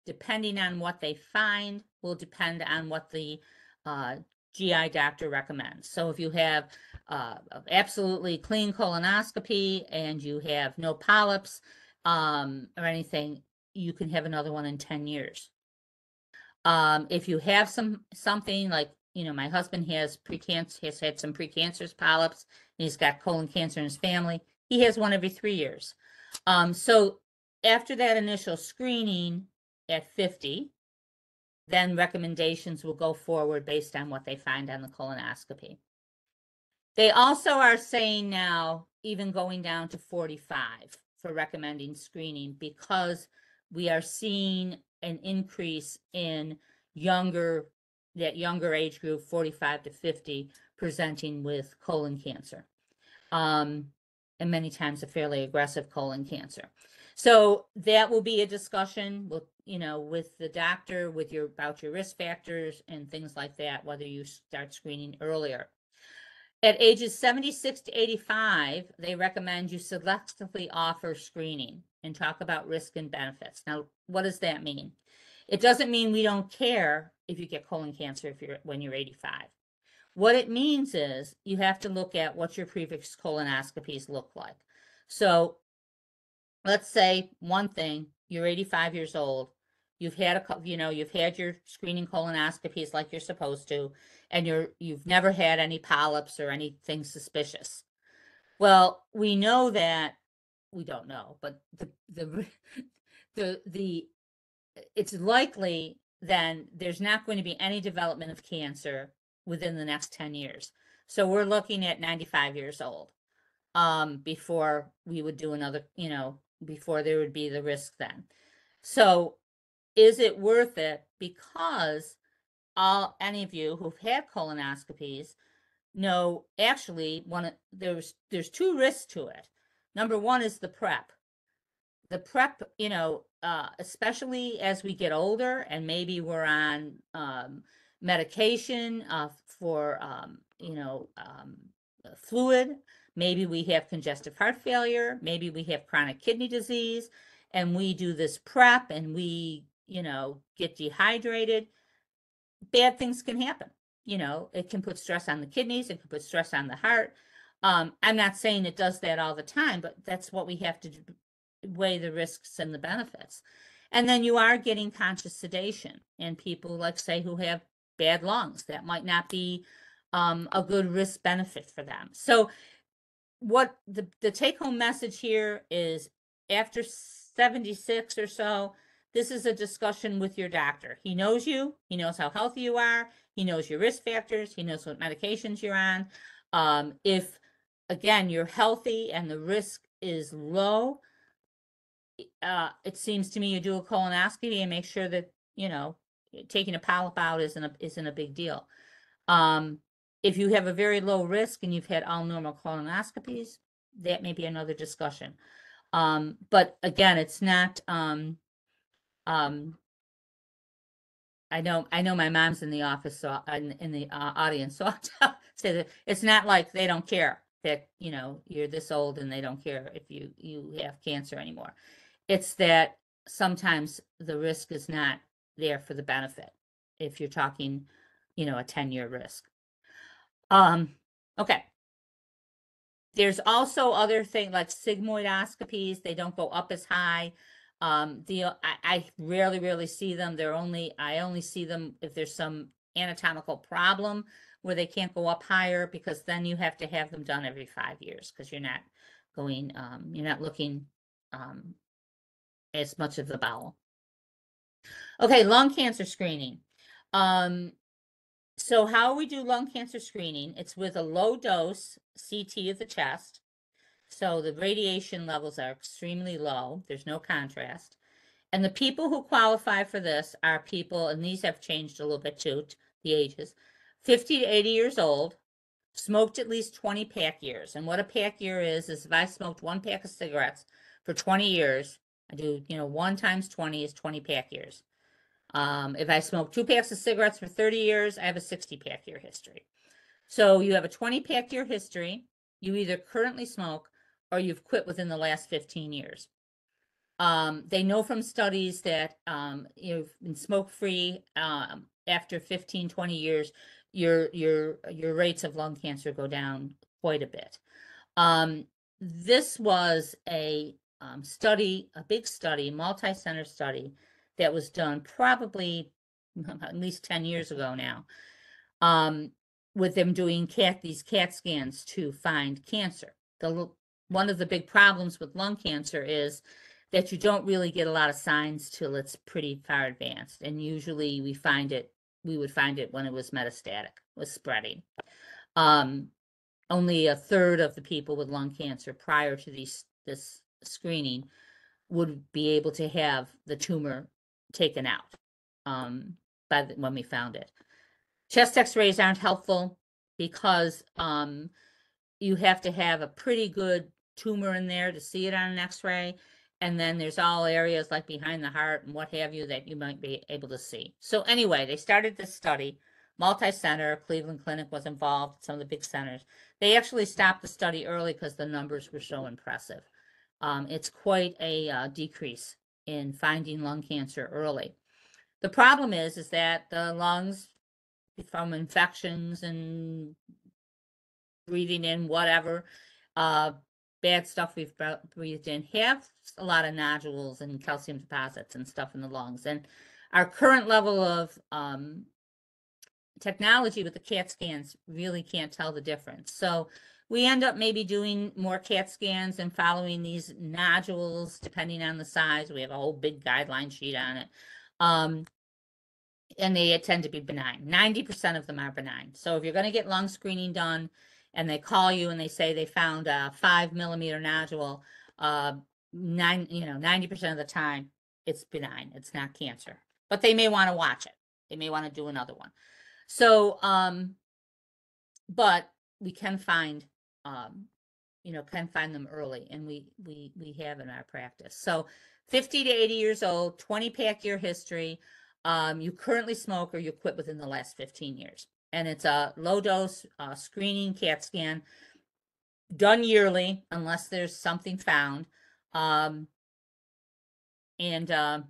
Depending on what they find will depend on what the GI doctor recommends. So if you have absolutely clean colonoscopy and you have no polyps or anything, you can have another one in 10 years. If you have something like, my husband has had some precancerous polyps, and he's got colon cancer in his family. He has one every 3 years. So after that initial screening at 50, then recommendations will go forward based on what they find on the colonoscopy. They also are saying now, even going down to 45 for recommending screening, because we are seeing an increase in younger age group, 45 to 50, presenting with colon cancer. And many times a fairly aggressive colon cancer. So that will be a discussion with, with the doctor, about your risk factors and things like that, whether you start screening earlier. At ages 76 to 85, they recommend you selectively offer screening and talk about risk and benefits. Now, what does that mean? It doesn't mean we don't care if you get colon cancer when you're 85. What it means is you have to look at what your previous colonoscopies look like. So let's say one thing, you're 85 years old, you've had you've had your screening colonoscopies like you're supposed to, and you've never had any polyps or anything suspicious. Well, we know that, we don't know, but it's likely then there's not going to be any development of cancer within the next 10 years. So we're looking at 95 years old before we would do another, before there would be the risk then. So is it worth it? Because any of you who've had colonoscopies know, actually, there's two risks to it. Number one is the prep. The prep, especially as we get older and maybe we're on medication for, fluid, maybe we have congestive heart failure, maybe we have chronic kidney disease, and we do this prep and we, get dehydrated, bad things can happen. It can put stress on the kidneys, it can put stress on the heart. I'm not saying it does that all the time, but that's what we have to do, weigh the risks and the benefits. And then you are getting conscious sedation, and people, like say, who have bad lungs, that might not be a good risk benefit for them. So what the take home message here is, after 76 or so, this is a discussion with your doctor. He knows you, he knows how healthy you are, he knows your risk factors, he knows what medications you're on. If again, you're healthy and the risk is low, it seems to me you do a colonoscopy and make sure that, taking a polyp out isn't a big deal. If you have a very low risk and you've had all normal colonoscopies, that may be another discussion. But again, it's not, I know my mom's in the office, so in the audience, so I'll say that it's not like they don't care that, you're this old and they don't care if you have cancer anymore. It's that sometimes the risk is not there for the benefit if you're talking, a 10-year risk. Okay. There's also other things like sigmoidoscopies. They don't go up as high. I rarely see them. I only see them if there's some anatomical problem where they can't go up higher, because then you have to have them done every 5 years, because you're not looking as much of the bowel. Okay, lung cancer screening. So how we do lung cancer screening, it's with a low dose CT of the chest. So the radiation levels are extremely low. There's no contrast. And the people who qualify for this are people, and these have changed a little bit too, the ages, 50 to 80 years old, smoked at least 20 pack years. And what a pack year is if I smoked 1 pack of cigarettes for 20 years, I do, 1 times 20 is 20 pack years. If I smoke 2 packs of cigarettes for 30 years, I have a 60 pack year history. So you have a 20 pack year history. You either currently smoke or you've quit within the last 15 years. They know from studies that you've been smoke free after 15, 20 years, your rates of lung cancer go down quite a bit. This was a study, a big study, multi-center study that was done probably at least 10 years ago now, with them doing these CAT scans to find cancer. One of the big problems with lung cancer is that you don't really get a lot of signs till it's pretty far advanced. And usually we would find it when it was metastatic, was spreading. Only a third of the people with lung cancer prior to this screening would be able to have the tumor taken out when we found it. Chest x-rays aren't helpful because you have to have a pretty good tumor in there to see it on an x-ray. And then there's all areas like behind the heart and what have you that you might be able to see. So anyway, they started this study, multi-center. Cleveland Clinic was involved, some of the big centers. They actually stopped the study early because the numbers were so impressive. It's quite a decrease in finding lung cancer early. The problem is that the lungs, from infections and breathing in whatever bad stuff we've breathed in, have a lot of nodules and calcium deposits and stuff in the lungs. And our current level of technology with the CAT scans really can't tell the difference. So we end up maybe doing more CAT scans and following these nodules depending on the size. We have a whole big guideline sheet on it. And they tend to be benign. 90% of them are benign. So if you're going to get lung screening done and they call you and they say they found a 5 millimeter nodule, 90% of the time it's benign. It's not cancer, but they may want to watch it. They may want to do another one. So, but we can find, them early, and we have in our practice. So 50 to 80 years old, 20 pack year history. You currently smoke or you quit within the last 15 years. And it's a low dose screening CAT scan done yearly unless there's something found. And they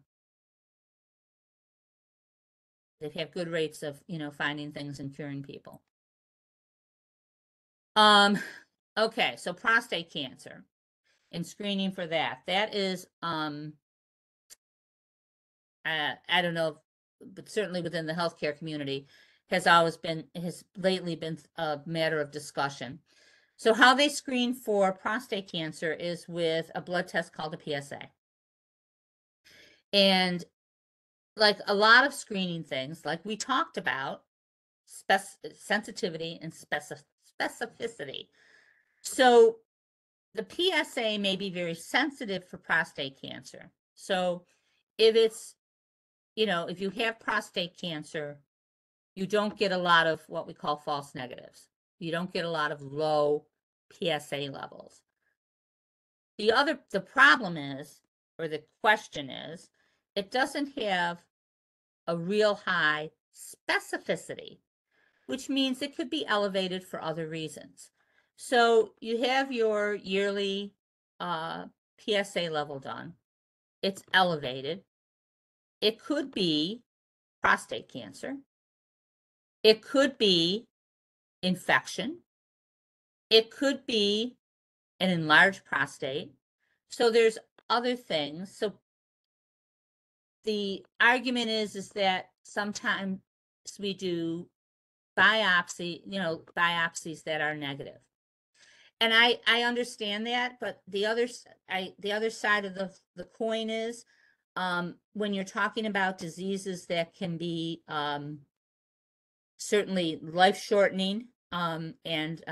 have good rates of, finding things and curing people. Okay, so prostate cancer and screening for that. That is, I don't know, but certainly within the healthcare community has lately been a matter of discussion. So how they screen for prostate cancer is with a blood test called a PSA. And like a lot of screening things, like we talked about, sensitivity and specificity. So the PSA may be very sensitive for prostate cancer. So if it's, if you have prostate cancer, you don't get a lot of what we call false negatives. You don't get a lot of low PSA levels. The problem is, or the question is, it doesn't have a real high specificity, which means it could be elevated for other reasons. So you have your yearly PSA level done. It's elevated. It could be prostate cancer. It could be infection. It could be an enlarged prostate. So there's other things. So the argument is that sometimes we do biopsies that are negative. And I understand that, but the other side of the coin is, when you're talking about diseases that can be certainly life shortening, and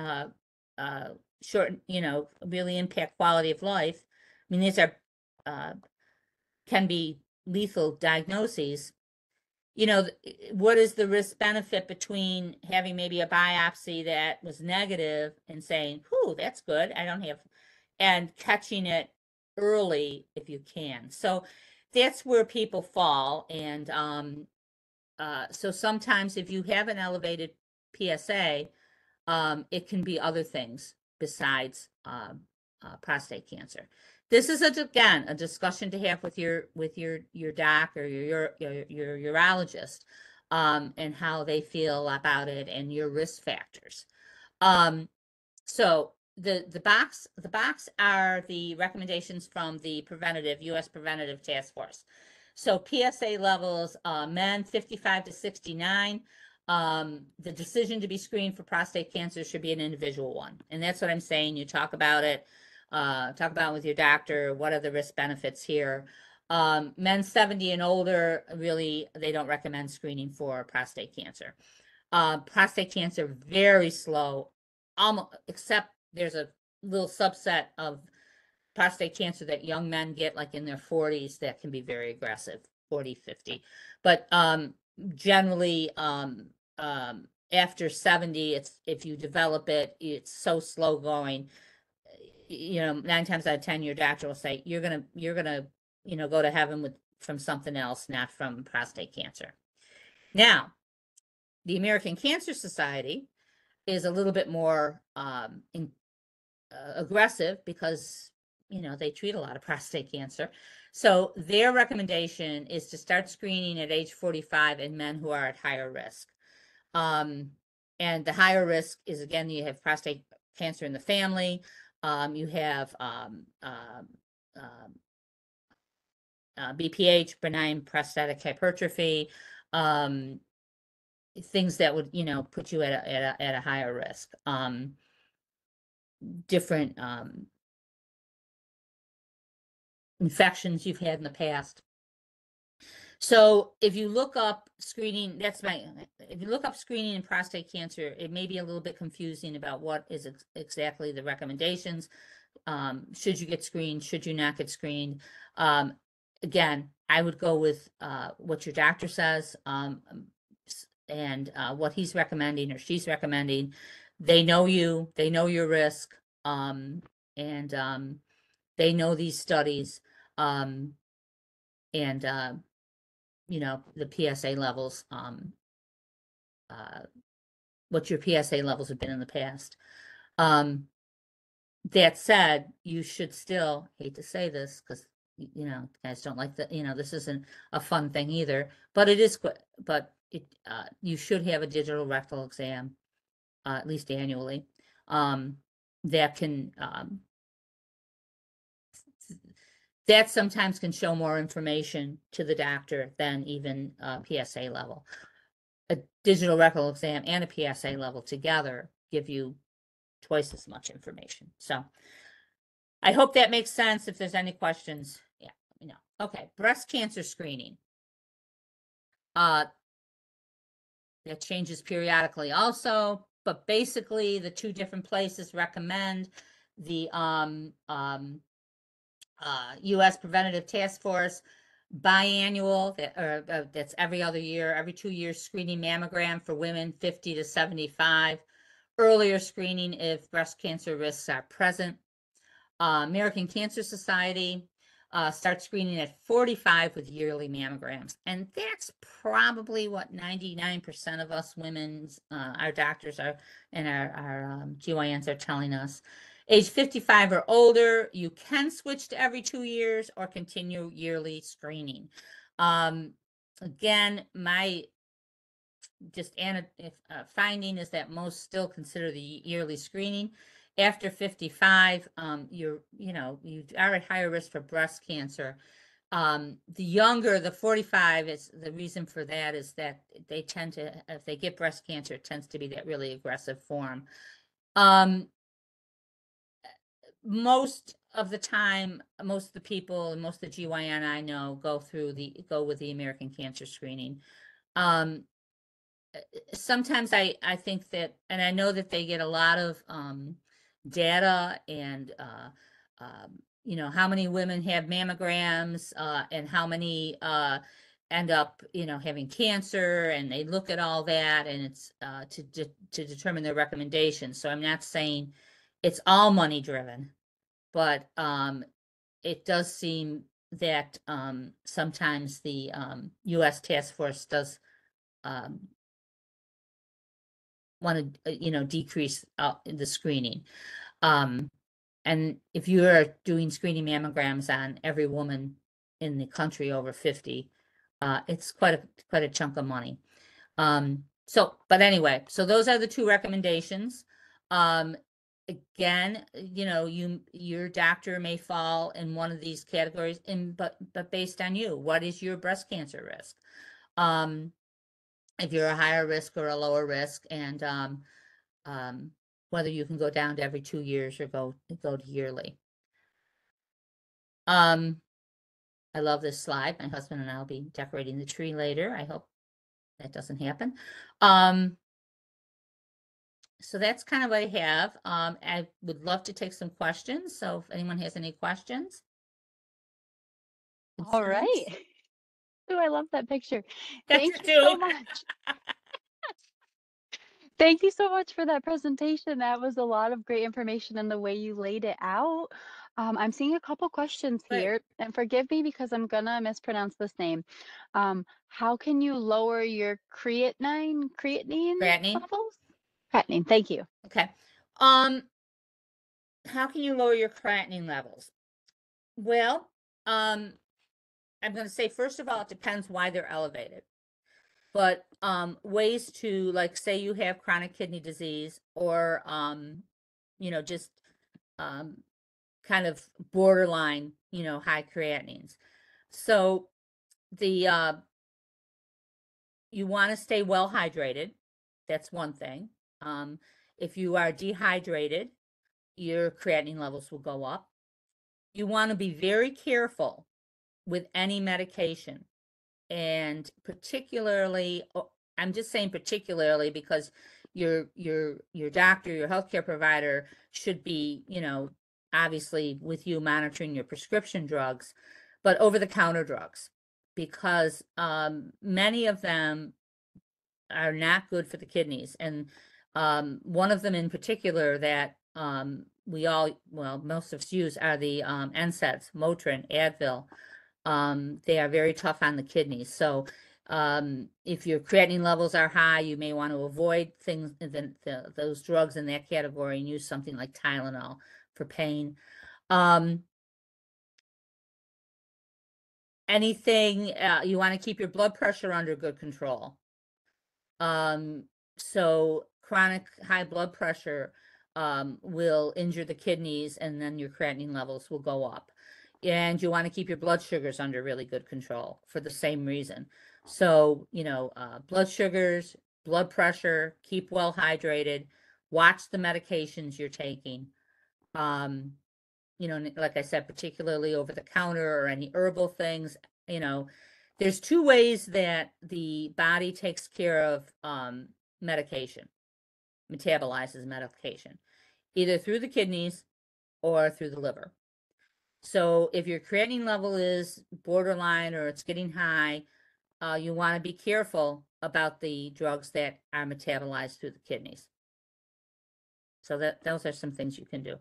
short, really impact quality of life. I mean, these are can be lethal diagnoses. What is the risk benefit between having maybe a biopsy that was negative and saying, "Whew, that's good, I don't have," and catching it early if you can. So that's where people fall. And so sometimes if you have an elevated PSA, it can be other things besides prostate cancer. This is again a discussion to have with your doc or your urologist, and how they feel about it and your risk factors. So the box are the recommendations from the U.S. Preventative Task Force. So PSA levels, men 55 to 69. The decision to be screened for prostate cancer should be an individual one. And that's what I'm saying. You talk about it, with your doctor. What are the risk benefits here? Men 70 and older, really, they don't recommend screening for prostate cancer. Prostate cancer, very slow, except there's a little subset of prostate cancer that young men get, like in their 40s, that can be very aggressive, 40, 50. But generally, after 70, if you develop it, it's so slow going. 9 times out of 10, your doctor will say, you're gonna go to heaven from something else, not from prostate cancer. Now, the American Cancer Society is a little bit more aggressive because they treat a lot of prostate cancer. So their recommendation is to start screening at age 45 in men who are at higher risk. And the higher risk is, again, you have prostate cancer in the family. You have BPH, benign prostatic hypertrophy, things that would put you at a higher risk. Different infections you've had in the past. So if you look up screening, if you look up screening in prostate cancer, it may be a little bit confusing about what is exactly the recommendations. Should you get screened? Should you not get screened? Again, I would go with what your doctor says, and what he's recommending or she's recommending. They know you, they know your risk, and they know these studies, and the PSA levels, what your PSA levels have been in the past. That said, you should still, hate to say this because guys don't like this isn't a fun thing either, but it is good. But you should have a digital rectal exam, at least annually, that can that sometimes can show more information to the doctor than even PSA level. A digital rectal exam and a PSA level together give you twice as much information. So I hope that makes sense. If there's any questions, yeah, let me know. Okay, breast cancer screening. That changes periodically also, but basically the two different places recommend the U.S. Preventative Task Force biannual, that's every other year, every 2 years, screening mammogram for women 50 to 75. Earlier screening if breast cancer risks are present. American Cancer Society starts screening at 45 with yearly mammograms. And that's probably what 99% of us women, our doctors are, and our GYNs are telling us. Age 55 or older, you can switch to every 2 years or continue yearly screening. Again, my finding is that most still consider the yearly screening. After 55, you are at higher risk for breast cancer. The younger, the 45, is the reason for that is that they tend to, if they get breast cancer, it tends to be that really aggressive form. Most of the time, most of the people and most of the GYN I know go with the American Cancer Screening. Sometimes I think that, and I know that they get a lot of data and how many women have mammograms and how many end up having cancer, and they look at all that, and it's to determine their recommendations. So I'm not saying it's all money driven, but it does seem that sometimes the U.S. task force does want to decrease the screening. And if you are doing screening mammograms on every woman in the country over 50, it's quite a chunk of money. But anyway, so those are the two recommendations. Again, your doctor may fall in one of these categories, but based on you, what is your breast cancer risk? If you're a higher risk or a lower risk, and whether you can go down to every 2 years or go to yearly. I love this slide. My husband and I will be decorating the tree later. I hope that doesn't happen. So that's kind of what I have. I would love to take some questions. So if anyone has any questions. All right. Oh, I love that picture. That's Thank it you so too. much. Thank you so much for that presentation. That was a lot of great information in the way you laid it out. I'm seeing a couple questions Great. here, and forgive me because I'm gonna mispronounce this name. How can you lower your creatinine Creatinine. levels? Creatinine, thank you. Okay. How can you lower your creatinine levels? Well, I'm going to say, first of all, it depends why they're elevated. But ways to, like, say you have chronic kidney disease, or just kind of borderline, high creatinines. So the you want to stay well hydrated. That's one thing. If you are dehydrated, your creatinine levels will go up. You want to be very careful with any medication, and particularly, I'm just saying particularly because your doctor, your healthcare provider should be, obviously with you monitoring your prescription drugs, but over-the-counter drugs, because many of them are not good for the kidneys. And one of them in particular that most of us use are the NSAIDs, Motrin, Advil. They are very tough on the kidneys. So if your creatinine levels are high, you may want to avoid those drugs in that category and use something like Tylenol for pain. Anything, you want to keep your blood pressure under good control. So chronic high blood pressure will injure the kidneys, and then your creatinine levels will go up. And you want to keep your blood sugars under really good control for the same reason. So, blood sugars, blood pressure, keep well hydrated, watch the medications you're taking. Like I said, particularly over the counter or any herbal things, there's two ways that the body takes care of medication, metabolizes medication, either through the kidneys or through the liver. So if your creatinine level is borderline or it's getting high, you want to be careful about the drugs that are metabolized through the kidneys. So those are some things you can do.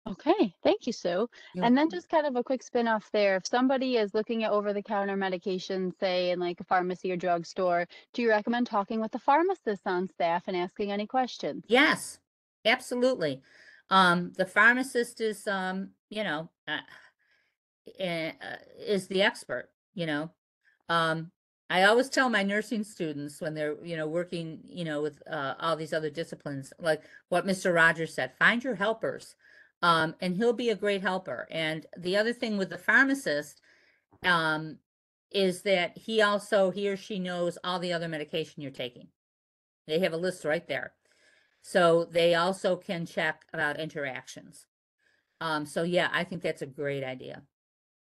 Okay, thank you, Sue. You're And then welcome. just kind of a quick spin off there. If somebody is looking at over-the-counter medication, say in like a pharmacy or drugstore, do you recommend talking with the pharmacist on staff and asking any questions? Yes, absolutely. The pharmacist is, is the expert, I always tell my nursing students when they're, working, with all these other disciplines, like what Mr. Rogers said, find your helpers. And he'll be a great helper. And the other thing with the pharmacist, is that he or she knows all the other medication you're taking. They have a list right there. So they also can check about interactions. So yeah, I think that's a great idea.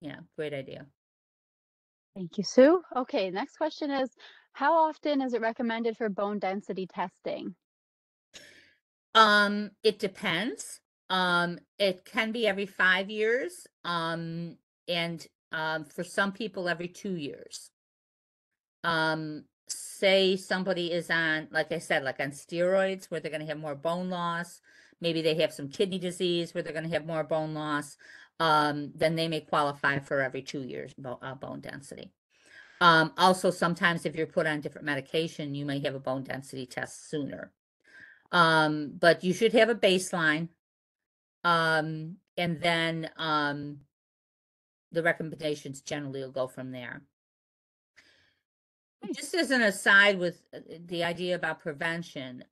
Yeah, great idea. Thank you, Sue. Okay, next question is, how often is it recommended for bone density testing? It depends. It can be every 5 years. And for some people every 2 years. Say somebody is on, like I said, like on steroids where they're going to have more bone loss. Maybe they have some kidney disease where they're going to have more bone loss. Then they may qualify for every 2 years bone density. Also, sometimes if you're put on different medication, you may have a bone density test sooner. But you should have a baseline. And then the recommendations generally will go from there. Just as an aside with the idea about prevention,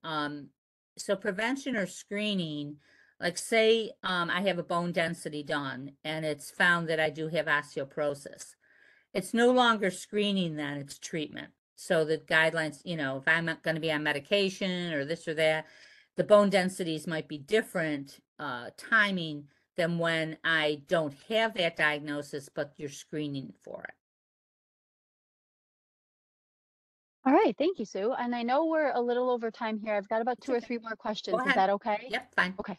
so prevention or screening, like say I have a bone density done and it's found that I do have osteoporosis. It's no longer screening then, it's treatment. So the guidelines, if I'm not going to be on medication or this or that, the bone densities might be different timing than when I don't have that diagnosis, but you're screening for it. All right, thank you, Sue. And I know we're a little over time here. I've got about It's two or okay. three more Go questions. Is ahead. that okay? Yep, fine. Okay.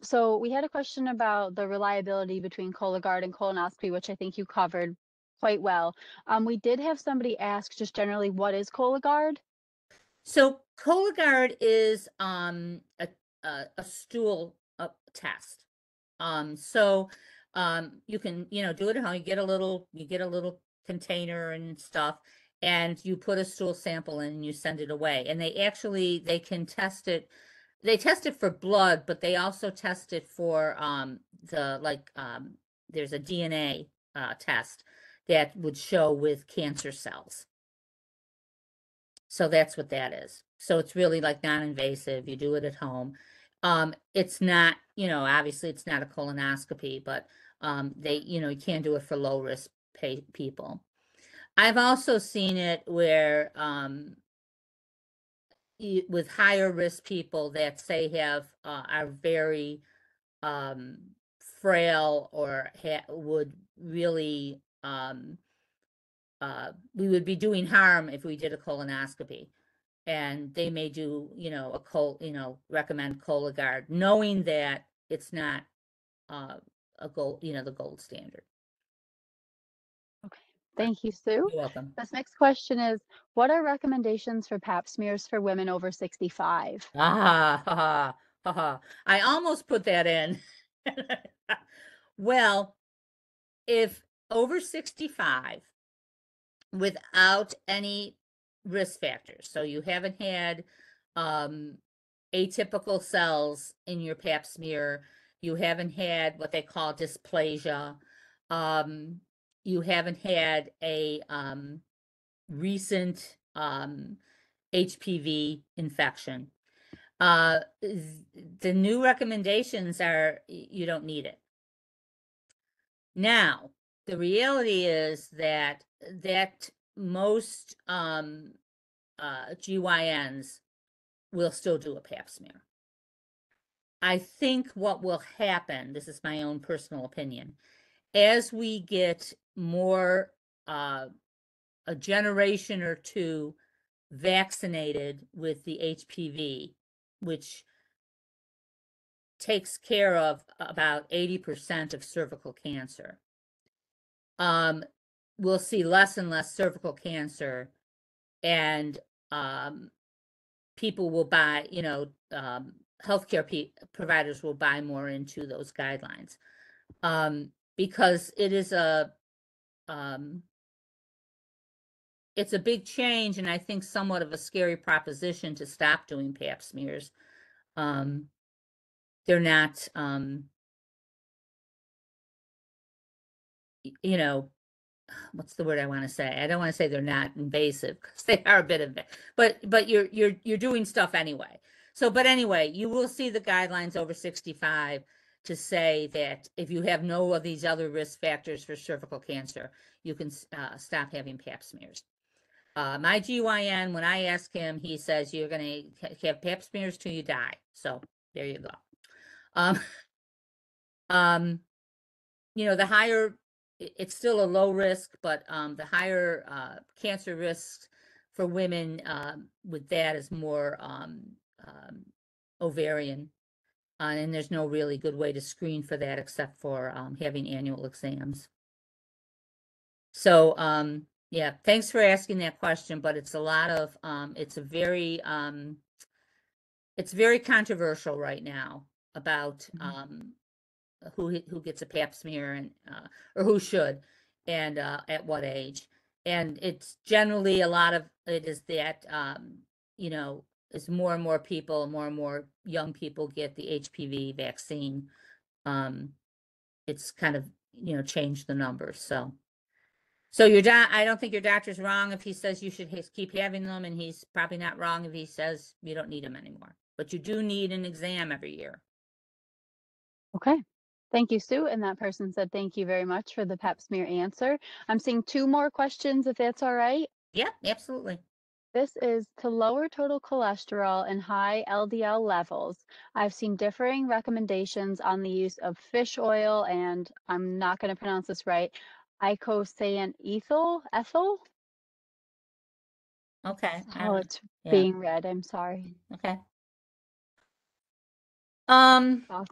So we had a question about the reliability between Cologuard and colonoscopy, which I think you covered quite well. We did have somebody ask just generally, what is Cologuard? So Cologuard is a stool test. So you can do it at home. You get a little container and stuff, and you put a stool sample in and you send it away. And they can test it. They test it for blood, but they also test it for there's a DNA test that would show with cancer cells. So that's what that is. So it's really like non-invasive. You do it at home. It's not, obviously it's not a colonoscopy, but you can do it for low risk people. I've also seen it where with higher risk people that say are very frail or would really we would be doing harm if we did a colonoscopy. And they may do, recommend Cologuard, knowing that it's not a gold, the gold standard. Okay, thank you, Sue. You're welcome. This next question is, what are recommendations for pap smears for women over 65? Ha ha ha. I almost put that in. Well, if over 65 without any risk factors, so you haven't had atypical cells in your pap smear, you haven't had what they call dysplasia, you haven't had a recent HPV infection. The new recommendations are you don't need it. Now, the reality is that most GYNs will still do a pap smear. I think what will happen, this is my own personal opinion, as we get more, a generation or two vaccinated with the HPV, which takes care of about 80% of cervical cancer, we'll see less and less cervical cancer, and people will buy, healthcare providers will buy more into those guidelines, because it is it's a big change, and I think somewhat of a scary proposition to stop doing pap smears. They're not, what's the word I want to say? I don't want to say they're not invasive because they are a bit of it, but you're doing stuff anyway. So, but anyway, you will see the guidelines over 65 to say that if you have no of these other risk factors for cervical cancer, you can stop having pap smears. My GYN, when I ask him, he says you're going to have pap smears till you die. So there you go. Um, the higher, it's still a low risk, but the higher cancer risks for women with that is more ovarian. And there's no really good way to screen for that except for having annual exams. So, yeah, thanks for asking that question, but it's a lot of, it's very controversial right now about who gets a pap smear and or who should, and at what age. And it's generally, a lot of it is that as more and more people, more and more young people get the HPV vaccine, it's kind of changed the numbers. So I don't think your doctor's wrong if he says you should keep having them, and he's probably not wrong if he says you don't need them anymore. But you do need an exam every year. Okay. Thank you, Sue. And that person said, thank you very much for the pap smear answer. I'm seeing two more questions, if that's all right. Yeah, absolutely. This is to lower total cholesterol and high LDL levels. I've seen differing recommendations on the use of fish oil, and I'm not going to pronounce this right, ethyl. Okay. How it's Yeah. being read. I'm sorry. Okay. Um, Oh,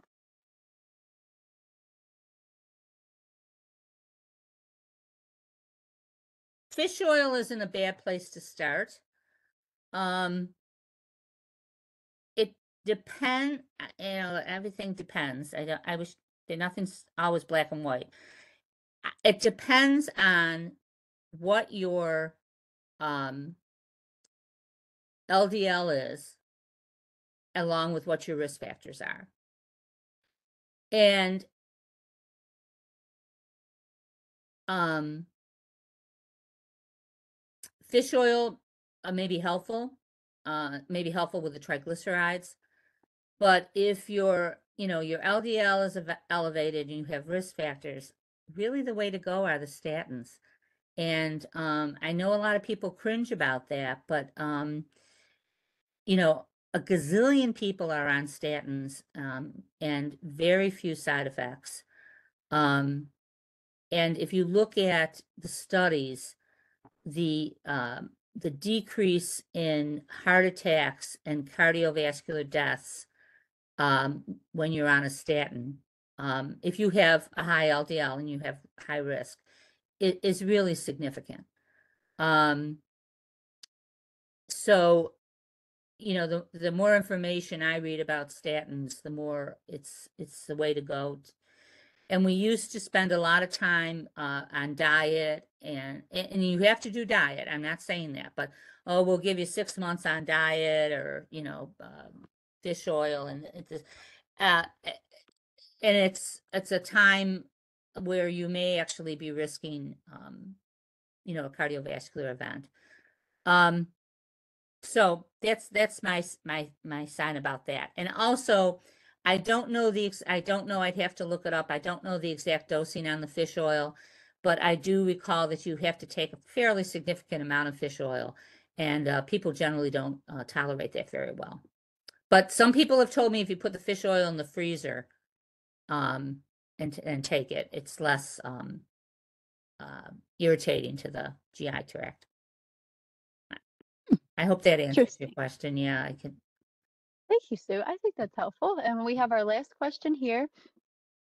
Fish oil isn't a bad place to start. It depends, everything depends. I wish that nothing's always black and white. It depends on what your LDL is, along with what your risk factors are. And fish oil may be helpful, with the triglycerides. But if your LDL is elevated and you have risk factors, really the way to go are the statins. And I know a lot of people cringe about that, but a gazillion people are on statins, and very few side effects. And if you look at the studies, the decrease in heart attacks and cardiovascular deaths when you're on a statin, if you have a high LDL and you have high risk, it is really significant. So, the more information I read about statins, the more it's the way to go. And we used to spend a lot of time on diet, and you have to do diet. I'm not saying that, but we'll give you 6 months on diet, or fish oil, and it's a time where you may actually be risking a cardiovascular event. So that's my sign about that. And also, I don't know I'd have to look it up. I don't know the exact dosing on the fish oil, but I do recall that you have to take a fairly significant amount of fish oil, and people generally don't tolerate that very well. But some people have told me if you put the fish oil in the freezer, and take it, it's less irritating to the GI tract. I hope that answers your interesting. question. Yeah, I can. Thank you, Sue. I think that's helpful. And we have our last question here.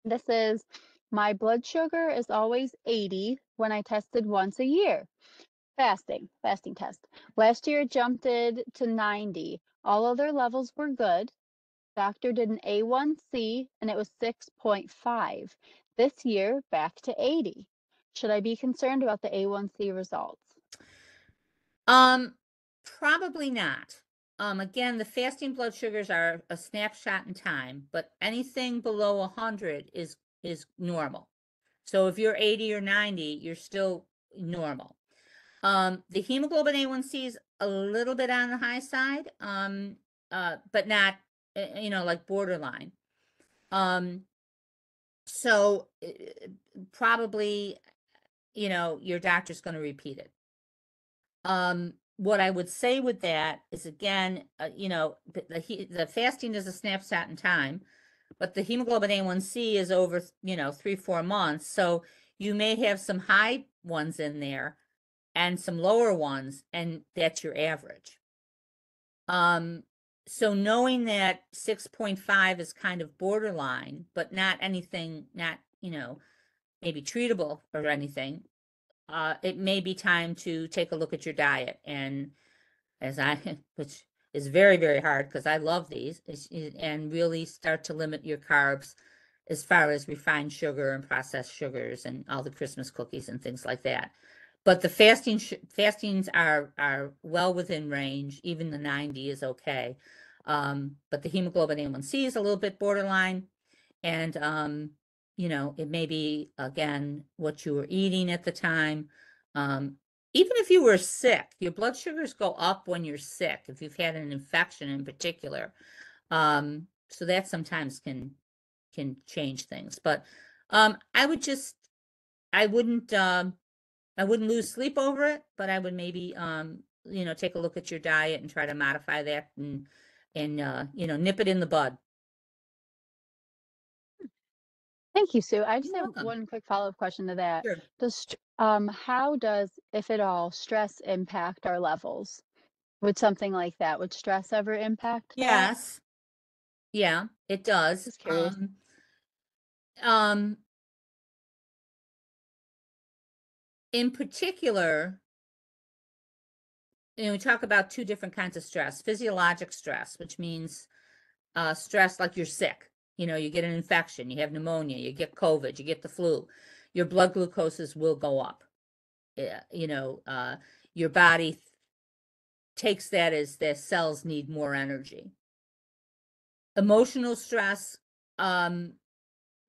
This is, my blood sugar is always 80 when I tested once a year. Fasting test. Last year it jumped it to 90. All other levels were good. Doctor did an A1C and it was 6.5. This year back to 80. Should I be concerned about the A1C results? Probably not. Again, the fasting blood sugars are a snapshot in time, but anything below 100 is normal. So if you're 80 or 90, you're still normal. The hemoglobin A1C is a little bit on the high side, but not, like borderline. So probably, your doctor's going to repeat it. What I would say with that is, again, the fasting is a snapshot in time, but the hemoglobin A1C is over, 3-4 months. So you may have some high ones in there and some lower ones, and that's your average. So knowing that 6.5 is kind of borderline, but not anything, not, maybe treatable or anything, it may be time to take a look at your diet. And which is very, very hard because I love these, and really start to limit your carbs as far as refined sugar and processed sugars and all the Christmas cookies and things like that. But the fastings are well within range. Even the 90 is okay. But the hemoglobin A1C is a little bit borderline. And, it may be, again, what you were eating at the time. Even if you were sick, your blood sugars go up when you're sick, if you've had an infection in particular. So that sometimes can change things. But I wouldn't lose sleep over it, but I would maybe take a look at your diet and try to modify that, and nip it in the bud. Thank you, Sue. I just You're have welcome. one quick follow-up question to that. Sure. How does, if at all, stress impact our levels? Would something like that, would stress ever impact that? Yes. Yeah, it does. Just curious. Um, in particular, we talk about two different kinds of stress: physiologic stress, which means stress like you're sick. You get an infection, you have pneumonia, you get COVID, you get the flu. Your blood glucoses will go up. Your body takes that as their cells need more energy. Emotional stress,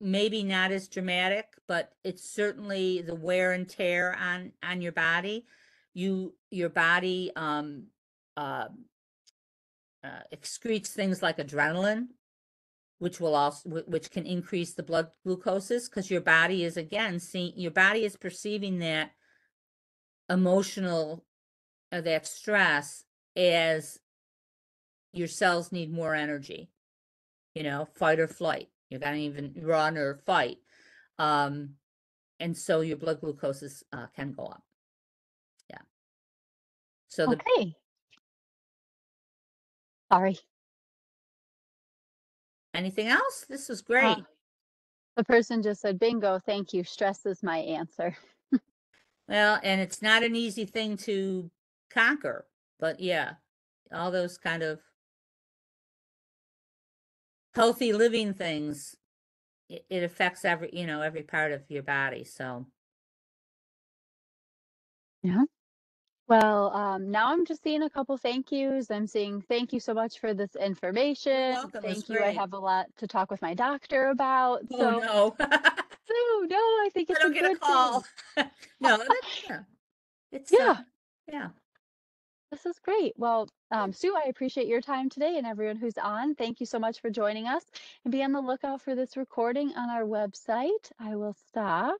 maybe not as dramatic, but it's certainly the wear and tear on your body. Your body excretes things like adrenaline, which can increase the blood glucoses, because your body is, again, your body is perceiving that emotional, that stress, as your cells need more energy, fight or flight. You're gonna even run or fight. And so your blood glucoses can go up. Yeah. So Okay. Sorry. anything else? This was Uh, great. the person just said, bingo, thank you. Stress is my answer. Well, and it's not an easy thing to conquer, but yeah, all those kind of healthy living things, it affects every part of your body. So Yeah. Well, now I'm just seeing a couple thank yous. I'm seeing thank you so much for this you're information. welcome. It was Thank you. I great. have a lot to talk with my doctor about. Oh So, no. I no, I think it's a don't get a good thing. call. No, yeah. It's Yeah, yeah. this is great. Well, Sue, I appreciate your time today, and everyone who's on. Thank you so much for joining us. And be on the lookout for this recording on our website. I will stop.